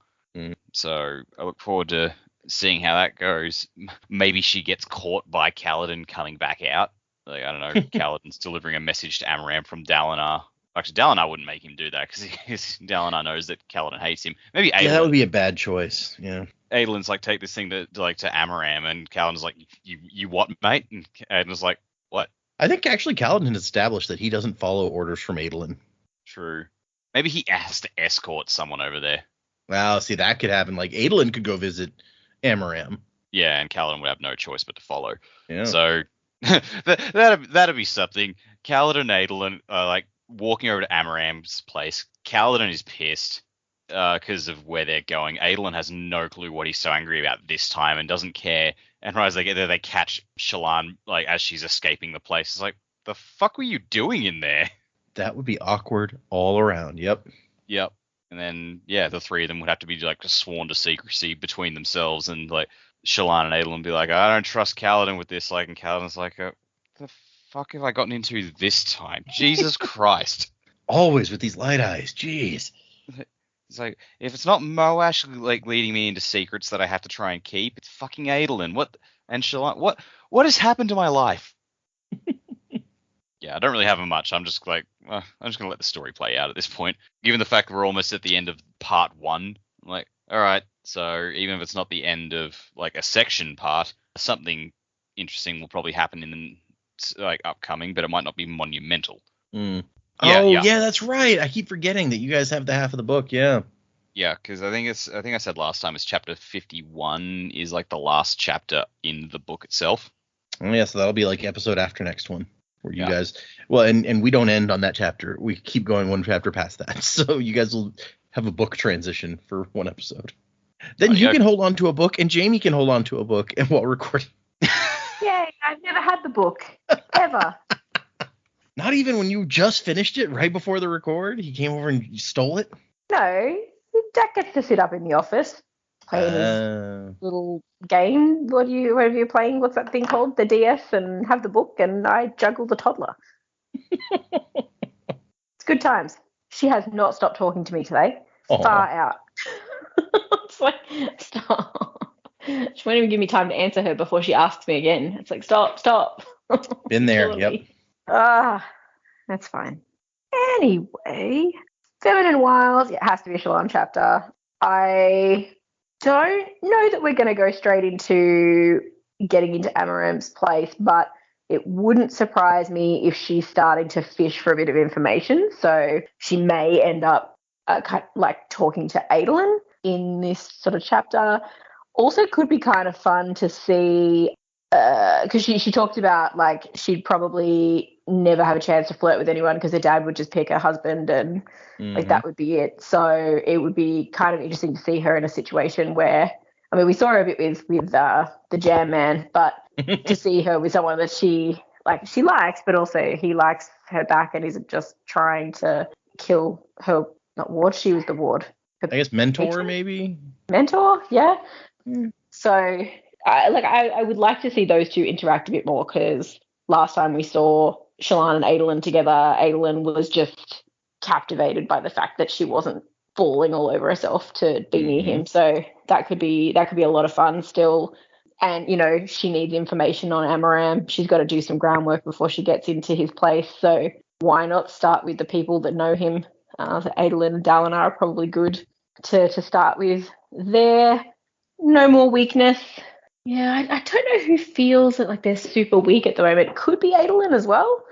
Speaker 4: So I look forward to seeing how that goes. Maybe she gets caught by Kaladin coming back out. Like, I don't know, Kaladin's delivering a message to Amaram from Dalinar. Actually, Dalinar wouldn't make him do that because Dalinar knows that Kaladin hates him. Maybe Adolin.
Speaker 1: Yeah, that would be a bad choice. Yeah.
Speaker 4: Adolin's like, take this thing to Amaram, and Kaladin's like, you what, mate? And Adolin's like, what?
Speaker 1: I think actually Kaladin has established that he doesn't follow orders from Adolin.
Speaker 4: True. Maybe he has to escort someone over there.
Speaker 1: Well, see, that could happen. Like, Adolin could go visit Amaram.
Speaker 4: Yeah, and Kaladin would have no choice but to follow.
Speaker 1: Yeah.
Speaker 4: So that'd be something. Kaladin and Adolin are like walking over to Amaram's place. Kaladin is pissed because of where they're going. Adolin has no clue what he's so angry about this time and doesn't care. And as they get there, they catch Shallan like as she's escaping the place. It's like, the fuck were you doing in there?
Speaker 1: That would be awkward all around. Yep.
Speaker 4: And then the three of them would have to be like sworn to secrecy between themselves, and like Shallan and Adolin be like, I don't trust Kaladin with this. Like, and Kaladin's like, the fuck have I gotten into this time? Jesus Christ!
Speaker 1: Always with these light eyes. Jeez.
Speaker 4: It's like, if it's not Moash like leading me into secrets that I have to try and keep, it's fucking Adolin. What? And Shallan, what has happened to my life? Yeah, I don't really have much. I'm just like, I'm just gonna let the story play out at this point. Given the fact we're almost at the end of part 1, I'm like, All right. So even if it's not the end of like a section part, something interesting will probably happen in the like upcoming, but it might not be monumental.
Speaker 1: Mm.
Speaker 4: Yeah,
Speaker 1: oh,
Speaker 4: yeah.
Speaker 1: that's right. I keep forgetting that you guys have the half of the book. Yeah.
Speaker 4: Yeah, because I think I said last time it's chapter 51 is like the last chapter in the book itself.
Speaker 1: Oh, yeah, so that'll be like episode after next one, where you
Speaker 4: Yeah.
Speaker 1: guys, well, and we don't end on that chapter. We keep going one chapter past that. So you guys will have a book transition for one episode. Then you can hold on to a book, and Jamie can hold on to a book, and while recording.
Speaker 2: Yay, I've never had the book, ever.
Speaker 1: Not even when you just finished it right before the record? He came over and stole it?
Speaker 2: No, Jack gets to sit up in the office, playing his little game. Whatever you're playing, what's that thing called? The DS, and have the book, and I juggle the toddler. It's good times. She has not stopped talking to me today. Far out. It's like, stop. She won't even give me time to answer her before she asks me again. It's like, stop.
Speaker 1: Been there, yep.
Speaker 2: That's fine. Anyway, Feminine Wiles, it has to be a Shalon chapter. I don't know that we're going to go straight into getting into Amaram's place, but it wouldn't surprise me if she's starting to fish for a bit of information. So she may end up talking to Adolin in this sort of chapter. Also could be kind of fun to see, because she talked about like she'd probably never have a chance to flirt with anyone because her dad would just pick her husband and like that would be it. So it would be kind of interesting to see her in a situation where, I mean, we saw her a bit with the Jam Man, but to see her with someone that she likes, but also he likes her back and isn't just trying to kill her. Not ward, she was the ward.
Speaker 1: I guess mentor, maybe?
Speaker 2: Mentor, yeah. So I would like to see those two interact a bit more, because last time we saw Shallan and Adolin together, Adolin was just captivated by the fact that she wasn't falling all over herself to be near him. So that could be a lot of fun still. And, you know, she needs information on Amaram. She's got to do some groundwork before she gets into his place. So why not start with the people that know him? So Adolin and Dalinar are probably good to start with there. No more weakness. Yeah, I don't know who feels that like they're super weak at the moment. Could be Adolin as well.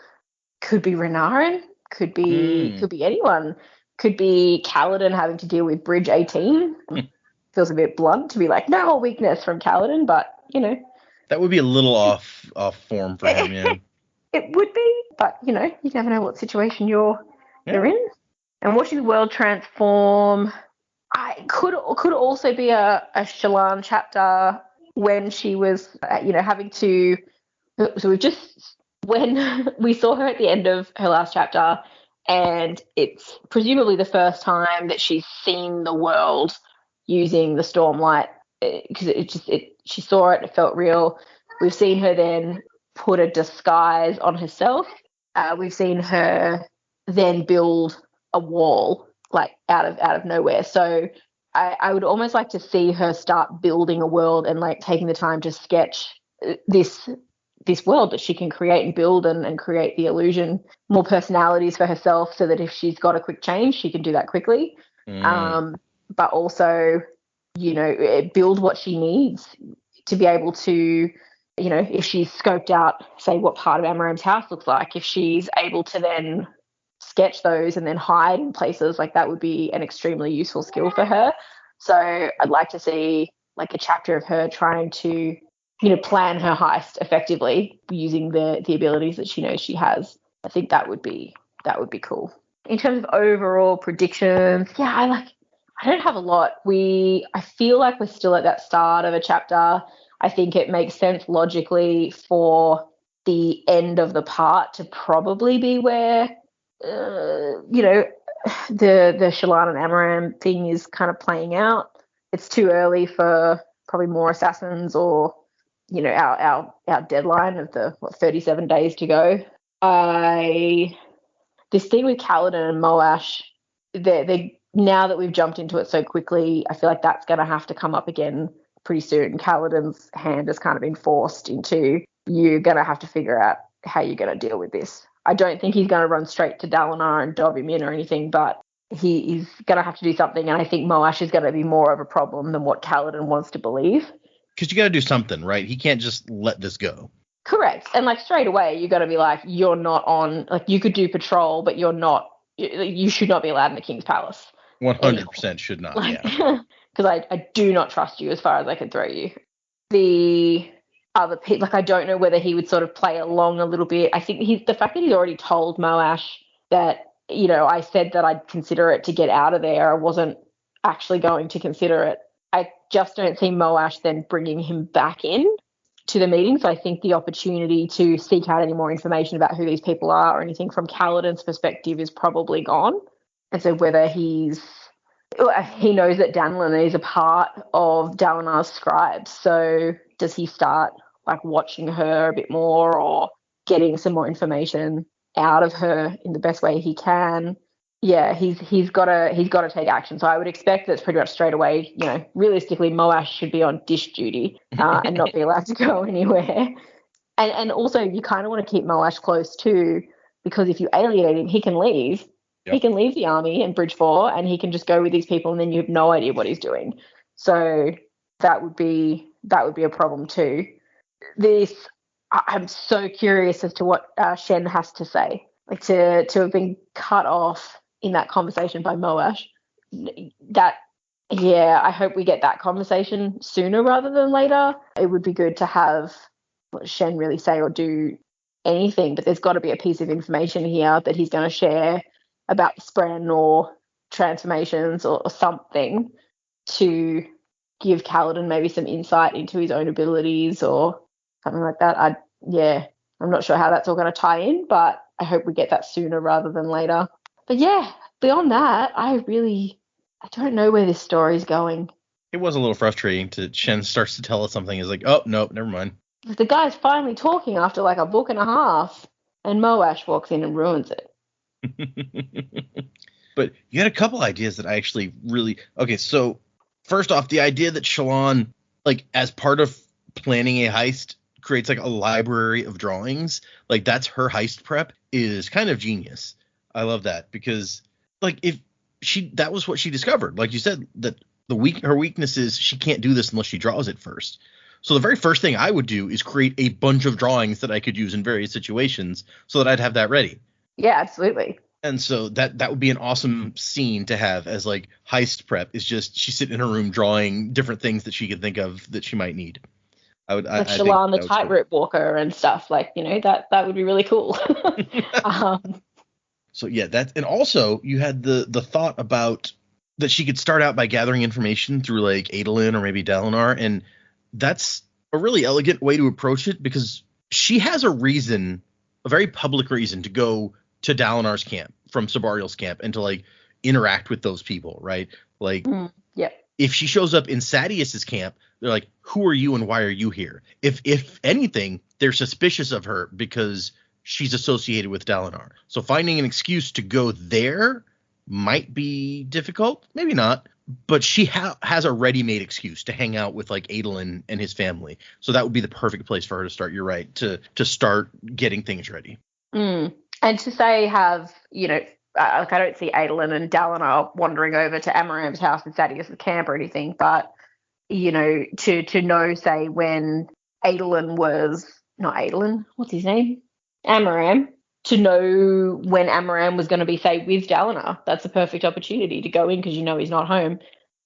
Speaker 2: Could be Renarin. Could be anyone. Could be Kaladin having to deal with Bridge 18. Feels a bit blunt to be like, no more weakness from Kaladin, but you know.
Speaker 1: That would be a little off form for him, yeah.
Speaker 2: It would be, but you know, you never know what situation you're in. And watching the world transform, I could also be a Shallan chapter when she was, having to. So when we saw her at the end of her last chapter, and it's presumably the first time that she's seen the world using the Stormlight, because she saw it, it felt real. We've seen her then put a disguise on herself. We've seen her then build a wall like out of nowhere. So I would almost like to see her start building a world and like taking the time to sketch this world that she can create and build and create the illusion, more personalities for herself, so that if she's got a quick change, she can do that quickly. But also, you know, build what she needs to be able to, you know, if she's scoped out, say, what part of Amaram's house looks like, if she's able to then sketch those and then hide in places, like that would be an extremely useful skill for her. So I'd like to see like a chapter of her trying to, you know, plan her heist effectively using the abilities that she knows she has. I think that would be cool. In terms of overall predictions, I don't have a lot. I feel like we're still at that start of a chapter. I think it makes sense logically for the end of the part to probably be where, you know, the Shallan and Amaram thing is kind of playing out. It's too early for probably more assassins, or, you know, our deadline of the 37 days to go. This thing with Kaladin and Moash, they now that we've jumped into it so quickly, I feel like that's going to have to come up again pretty soon. Kaladin's hand has kind of been forced into, you're going to have to figure out how you're going to deal with this. I don't think he's going to run straight to Dalinar and dob him in or anything, but he is going to have to do something. And I think Moash is going to be more of a problem than what Kaladin wants to believe.
Speaker 1: Because you got to do something, right? He can't just let this go.
Speaker 2: Correct. And like straight away, you got to be like, you're not on, like you could do patrol, but you're not, you should not be allowed in the King's Palace.
Speaker 1: 100% should not, yeah.
Speaker 2: Because I do not trust you as far as I can throw you. The other people, like I don't know whether he would sort of play along a little bit. I think the fact that he's already told Moash that, I said that I'd consider it to get out of there. I wasn't actually going to consider it. I just don't see Moash then bringing him back in to the meeting. So I think the opportunity to seek out any more information about who these people are or anything from Kaladin's perspective is probably gone. And so whether he knows that Danlin is a part of Dalinar's scribes. So does he start like watching her a bit more or getting some more information out of her in the best way he can? Yeah, he's got to take action. So I would expect that's pretty much straight away. Realistically, Moash should be on dish duty and not be allowed to go anywhere. And also, you kind of want to keep Moash close too, because if you alienate him, he can leave. Yep. He can leave the army and Bridge 4, and he can just go with these people, and then you have no idea what he's doing. So that would be a problem too. I'm so curious as to what Shen has to say. Like to have been cut off in that conversation by Moash. I hope we get that conversation sooner rather than later. It would be good to have Shen really say or do anything, but there's got to be a piece of information here that he's going to share about the Spren or transformations or something to give Kaladin maybe some insight into his own abilities or something like that. I'm not sure how that's all going to tie in, but I hope we get that sooner rather than later. But yeah, beyond that, I don't know where this story's going.
Speaker 1: It was a little frustrating to Shen starts to tell us something. Is like, oh, no, never mind.
Speaker 2: The guy's finally talking after like a book and a half, and Moash walks in and ruins it.
Speaker 1: But you had a couple ideas that I actually really... Okay, so first off, the idea that Shallan, like as part of planning a heist, creates like a library of drawings, like that's her heist prep, is kind of genius. I love that because like that was what she discovered. Like you said, that her weakness is she can't do this unless she draws it first. So the very first thing I would do is create a bunch of drawings that I could use in various situations so that I'd have that ready.
Speaker 2: Yeah, absolutely.
Speaker 1: And so that would be an awesome scene to have as like heist prep, is just she's sitting in her room drawing different things that she could think of that she might need.
Speaker 2: Shallan the tightrope walker and stuff, like, that would be really cool.
Speaker 1: So yeah, and also you had the thought about that she could start out by gathering information through like Adolin or maybe Dalinar, and that's a really elegant way to approach it because she has a very public reason to go to Dalinar's camp from Sabarial's camp and to like interact with those people, right? Like, if she shows up in Sadeas's camp, they're like, who are you and why are you here? If anything, they're suspicious of her because she's associated with Dalinar. So finding an excuse to go there might be difficult, maybe not, but she has a ready-made excuse to hang out with like Adolin and his family. So that would be the perfect place for her to start. You're right, to start getting things ready.
Speaker 2: And to say I don't see Adolin and Dalinar wandering over to Amaram's house in Sadeas's camp or anything, but to know, say, when Adolin was not Adolin, what's his name? Amaram, to know when Amaram was going to be, say, with Dalinar. That's a perfect opportunity to go in because he's not home.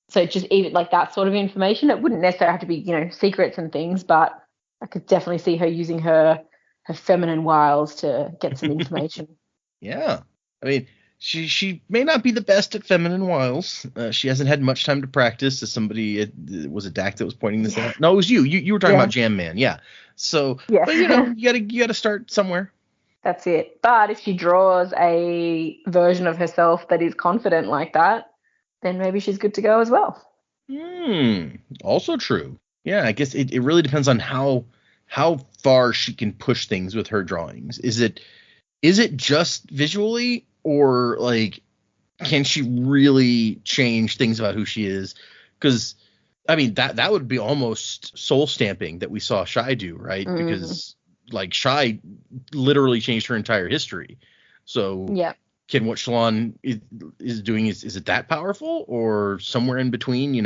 Speaker 2: So just even like that sort of information, it wouldn't necessarily have to be, secrets and things, but I could definitely see her using her feminine wiles to get some information.
Speaker 1: Yeah. I mean, she may not be the best at feminine wiles. She hasn't had much time to practice. As somebody, was it Dak that was pointing this out? No, it was you. You were talking about Jam Man. Yeah. So, but you gotta start somewhere.
Speaker 2: That's it. But if she draws a version of herself that is confident like that, then maybe she's good to go as well.
Speaker 1: Also true. Yeah, I guess it really depends on how far she can push things with her drawings. Is it just visually, or like can she really change things about who she is? Because I mean that would be almost soul stamping that we saw Shai do, right? Mm-hmm. Because like Shai literally changed her entire history. So can what Shallan is doing is it that powerful or somewhere in between? We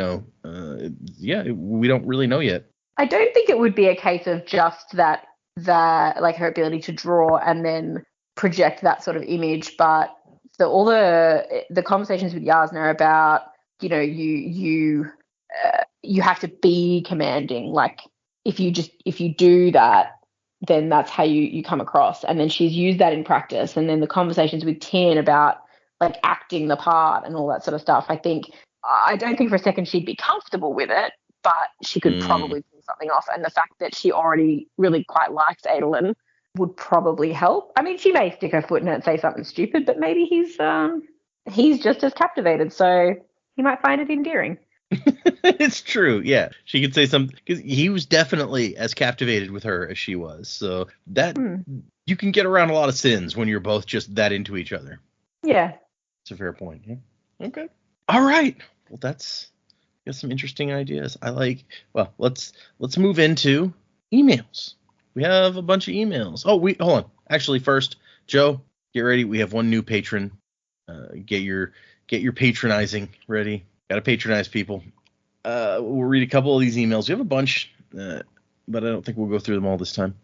Speaker 1: don't really know yet.
Speaker 2: I don't think it would be a case of just that like her ability to draw and then project that sort of image, but all the conversations with Yasna about, you have to be commanding. Like if you do that, then that's how you come across. And then she's used that in practice. And then the conversations with Tien about like acting the part and all that sort of stuff. I don't think for a second she'd be comfortable with it, but she could probably pull something off. And the fact that she already really quite likes Adolin would probably help. I mean, she may stick her foot in it and say something stupid, but maybe he's just as captivated, so he might find it endearing.
Speaker 1: It's true, yeah. She could say something, because he was definitely as captivated with her as she was. So that you can get around a lot of sins when you're both just that into each other.
Speaker 2: Yeah.
Speaker 1: It's a fair point. Yeah. Okay. All right. Well, that's some interesting ideas. Let's move into emails. We have a bunch of emails. Oh, hold on. Actually, first, Joe, get ready. We have one new patron. Get your patronizing ready. Got to patronize people. We'll read a couple of these emails. We have a bunch, but I don't think we'll go through them all this time.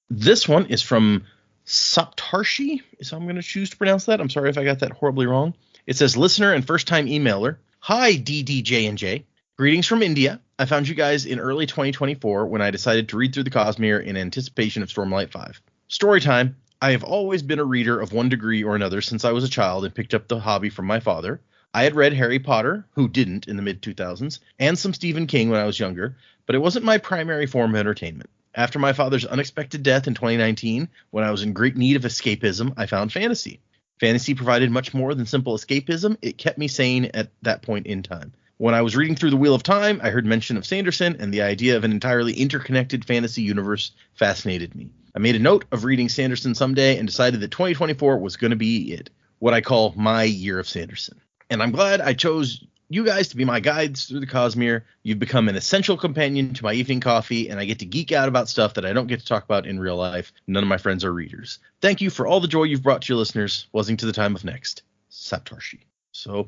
Speaker 1: This one is from Saptarshi, is how I'm going to choose to pronounce that. I'm sorry if I got that horribly wrong. It says, listener and first-time emailer. Hi, DDJ&J. Greetings from India. I found you guys in early 2024 when I decided to read through the Cosmere in anticipation of Stormlight 5. Story time. I have always been a reader of one degree or another since I was a child and picked up the hobby from my father. I had read Harry Potter, who didn't in the mid-2000s, and some Stephen King when I was younger, but it wasn't my primary form of entertainment. After my father's unexpected death in 2019, when I was in great need of escapism, I found fantasy. Fantasy provided much more than simple escapism. It kept me sane at that point in time. When I was reading through The Wheel of Time, I heard mention of Sanderson, and the idea of an entirely interconnected fantasy universe fascinated me. I made a note of reading Sanderson someday and decided that 2024 was going to be it, what I call my year of Sanderson. And I'm glad I chose you guys to be my guides through the Cosmere. You've become an essential companion to my evening coffee, and I get to geek out about stuff that I don't get to talk about in real life. None of my friends are readers. Thank you for all the joy you've brought to your listeners. Buzzing to the time of next. Saptarshi. So,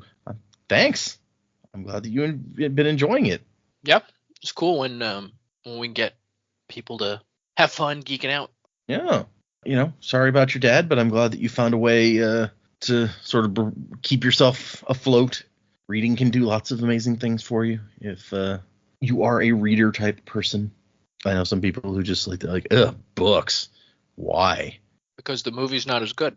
Speaker 1: thanks. I'm glad that you have been enjoying it.
Speaker 3: Yep. It's cool when we get people to have fun geeking out.
Speaker 1: Yeah. Sorry about your dad, but I'm glad that you found a way to sort of keep yourself afloat. Reading can do lots of amazing things for you if you are a reader type person. I know some people who just books. Why?
Speaker 3: Because the movie's not as good.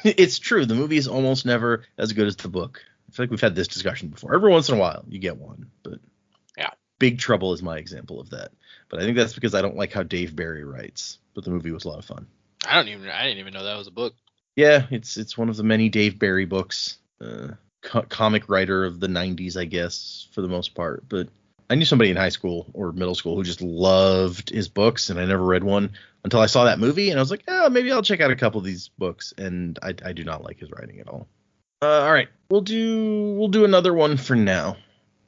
Speaker 1: It's true. The movie is almost never as good as the book. I feel like we've had this discussion before. Every once in a while, you get one. But
Speaker 3: yeah,
Speaker 1: Big Trouble is my example of that. But I think that's because I don't like how Dave Barry writes. But the movie was a lot of fun.
Speaker 3: I didn't even know that was a book.
Speaker 1: Yeah, it's one of the many Dave Barry books. Comic writer of the 90s, I guess, for the most part. But I knew somebody in high school or middle school who just loved his books, and I never read one until I saw that movie, and I was like, maybe I'll check out a couple of these books, and I do not like his writing at all. All right, we'll do another one for now.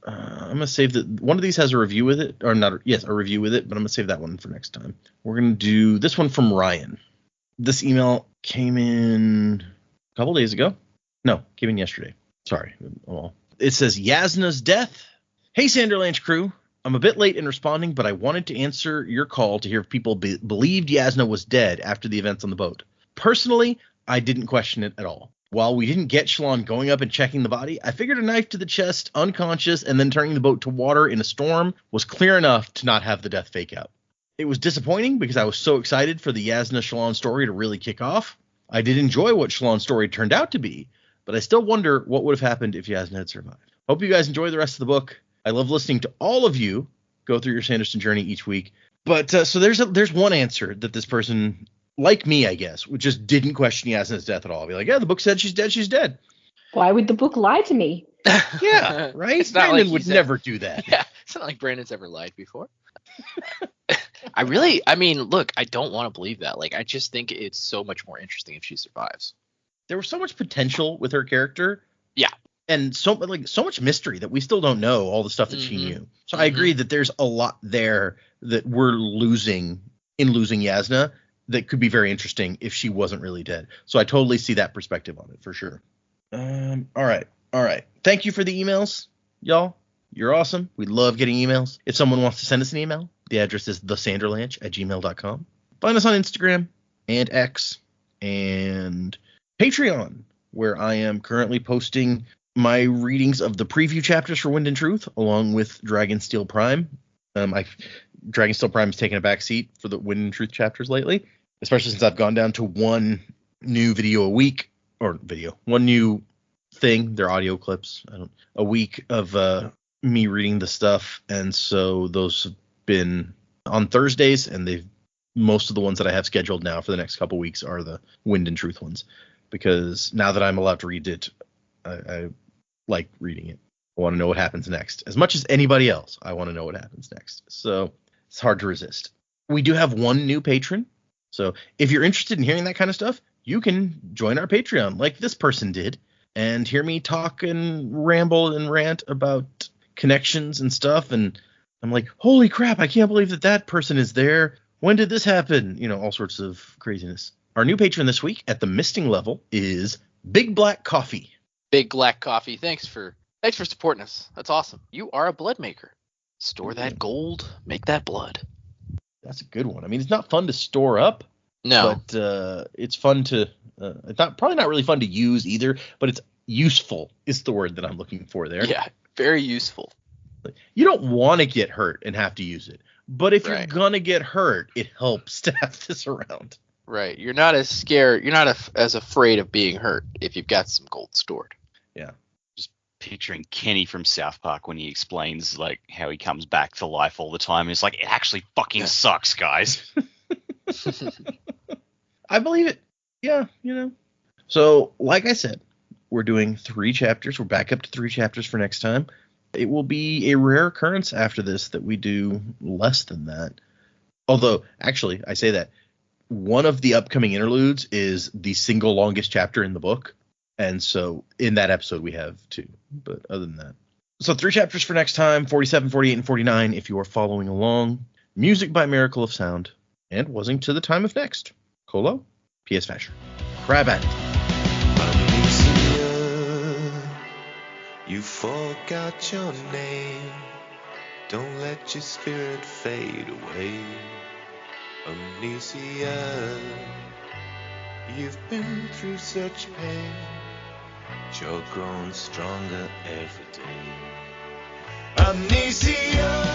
Speaker 1: I'm gonna save that. One of these has a review with it, or not? Yes, a review with it, but I'm gonna save that one for next time. We're gonna do this one from Ryan. This email came in a couple days ago. No, came in yesterday. Sorry. Well, it says Yasna's death. Hey, Sanderlanche crew. I'm a bit late in responding, but I wanted to answer your call to hear if people believed Yasna was dead after the events on the boat. Personally, I didn't question it at all. While we didn't get Shallan going up and checking the body, I figured a knife to the chest, unconscious, and then turning the boat to water in a storm was clear enough to not have the death fake out. It was disappointing because I was so excited for the Yasna-Shallan story to really kick off. I did enjoy what Shallan's story turned out to be, but I still wonder what would have happened if Yasna had survived. Hope you guys enjoy the rest of the book. I love listening to all of you go through your Sanderson journey each week. But so there's one answer that this person, like me, I guess, just didn't question Yasna's death at all. I'll be like, yeah, the book said she's dead. She's dead.
Speaker 2: Why would the book lie to me?
Speaker 1: Yeah, right?
Speaker 3: It's not
Speaker 1: Brandon
Speaker 3: like
Speaker 1: would never do that.
Speaker 3: Yeah, it's not like Brandon's ever lied before. Look, I don't want to believe that. Like, I just think it's so much more interesting if she survives.
Speaker 1: There was so much potential with her character.
Speaker 3: Yeah.
Speaker 1: And so much mystery that we still don't know all the stuff that she knew. So I agree that there's a lot there that we're losing Yasna that could be very interesting if she wasn't really dead. So I totally see that perspective on it for sure. All right. Thank you for the emails, y'all. You're awesome. We love getting emails. If someone wants to send us an email, the address is thesanderlanch@gmail.com. Find us on Instagram and X and Patreon, where I am currently posting my readings of the preview chapters for Wind and Truth, along with Dragonsteel Prime. Dragonsteel Prime has taken a back seat for the Wind and Truth chapters lately, especially since I've gone down to one new video a week, one new thing, they're audio clips, a week of me reading the stuff, and so those have been on Thursdays, and most of the ones that I have scheduled now for the next couple weeks are the Wind and Truth ones, because now that I'm allowed to read it, I like reading it. I want to know what happens next. As much as anybody else, I want to know what happens next. So it's hard to resist. We do have one new patron, so if you're interested in hearing that kind of stuff, you can join our Patreon like this person did and hear me talk and ramble and rant about connections and stuff, and I'm like, holy crap, I can't believe that person is there. When did this happen? All sorts of craziness. Our new patron this week at the misting level is Big Black Coffee.
Speaker 3: Big Black Coffee, thanks for supporting us. That's awesome. You are a blood maker. Store that gold, make that blood.
Speaker 1: That's a good one. I mean, it's not fun to store up.
Speaker 3: No.
Speaker 1: But it's fun to it's probably not really fun to use either, but it's useful is the word that I'm looking for there.
Speaker 3: Yeah, very useful.
Speaker 1: You don't want to get hurt and have to use it, but if you're gonna get hurt, it helps to have this around.
Speaker 3: Right. You're not as scared. You're not as afraid of being hurt if you've got some gold stored.
Speaker 1: Yeah.
Speaker 4: Just picturing Kenny from South Park when he explains like how he comes back to life all the time. And it's like, it actually fucking sucks, guys.
Speaker 1: I believe it. Yeah, So, like I said, we're doing 3 chapters. We're back up to 3 chapters for next time. It will be a rare occurrence after this that we do less than that. Although, actually, I say that one of the upcoming interludes is the single longest chapter in the book. And so in that episode, we have 2. But other than that. So 3 chapters for next time, 47, 48, and 49, if you are following along. Music by Miracle of Sound. And wasn't to the time of next. Colo, P.S. Fasher. Crab at it.
Speaker 5: You forgot your name. Don't let your spirit fade away. Amnesia, you've been through such pain, but you're growing stronger every day. Amnesia.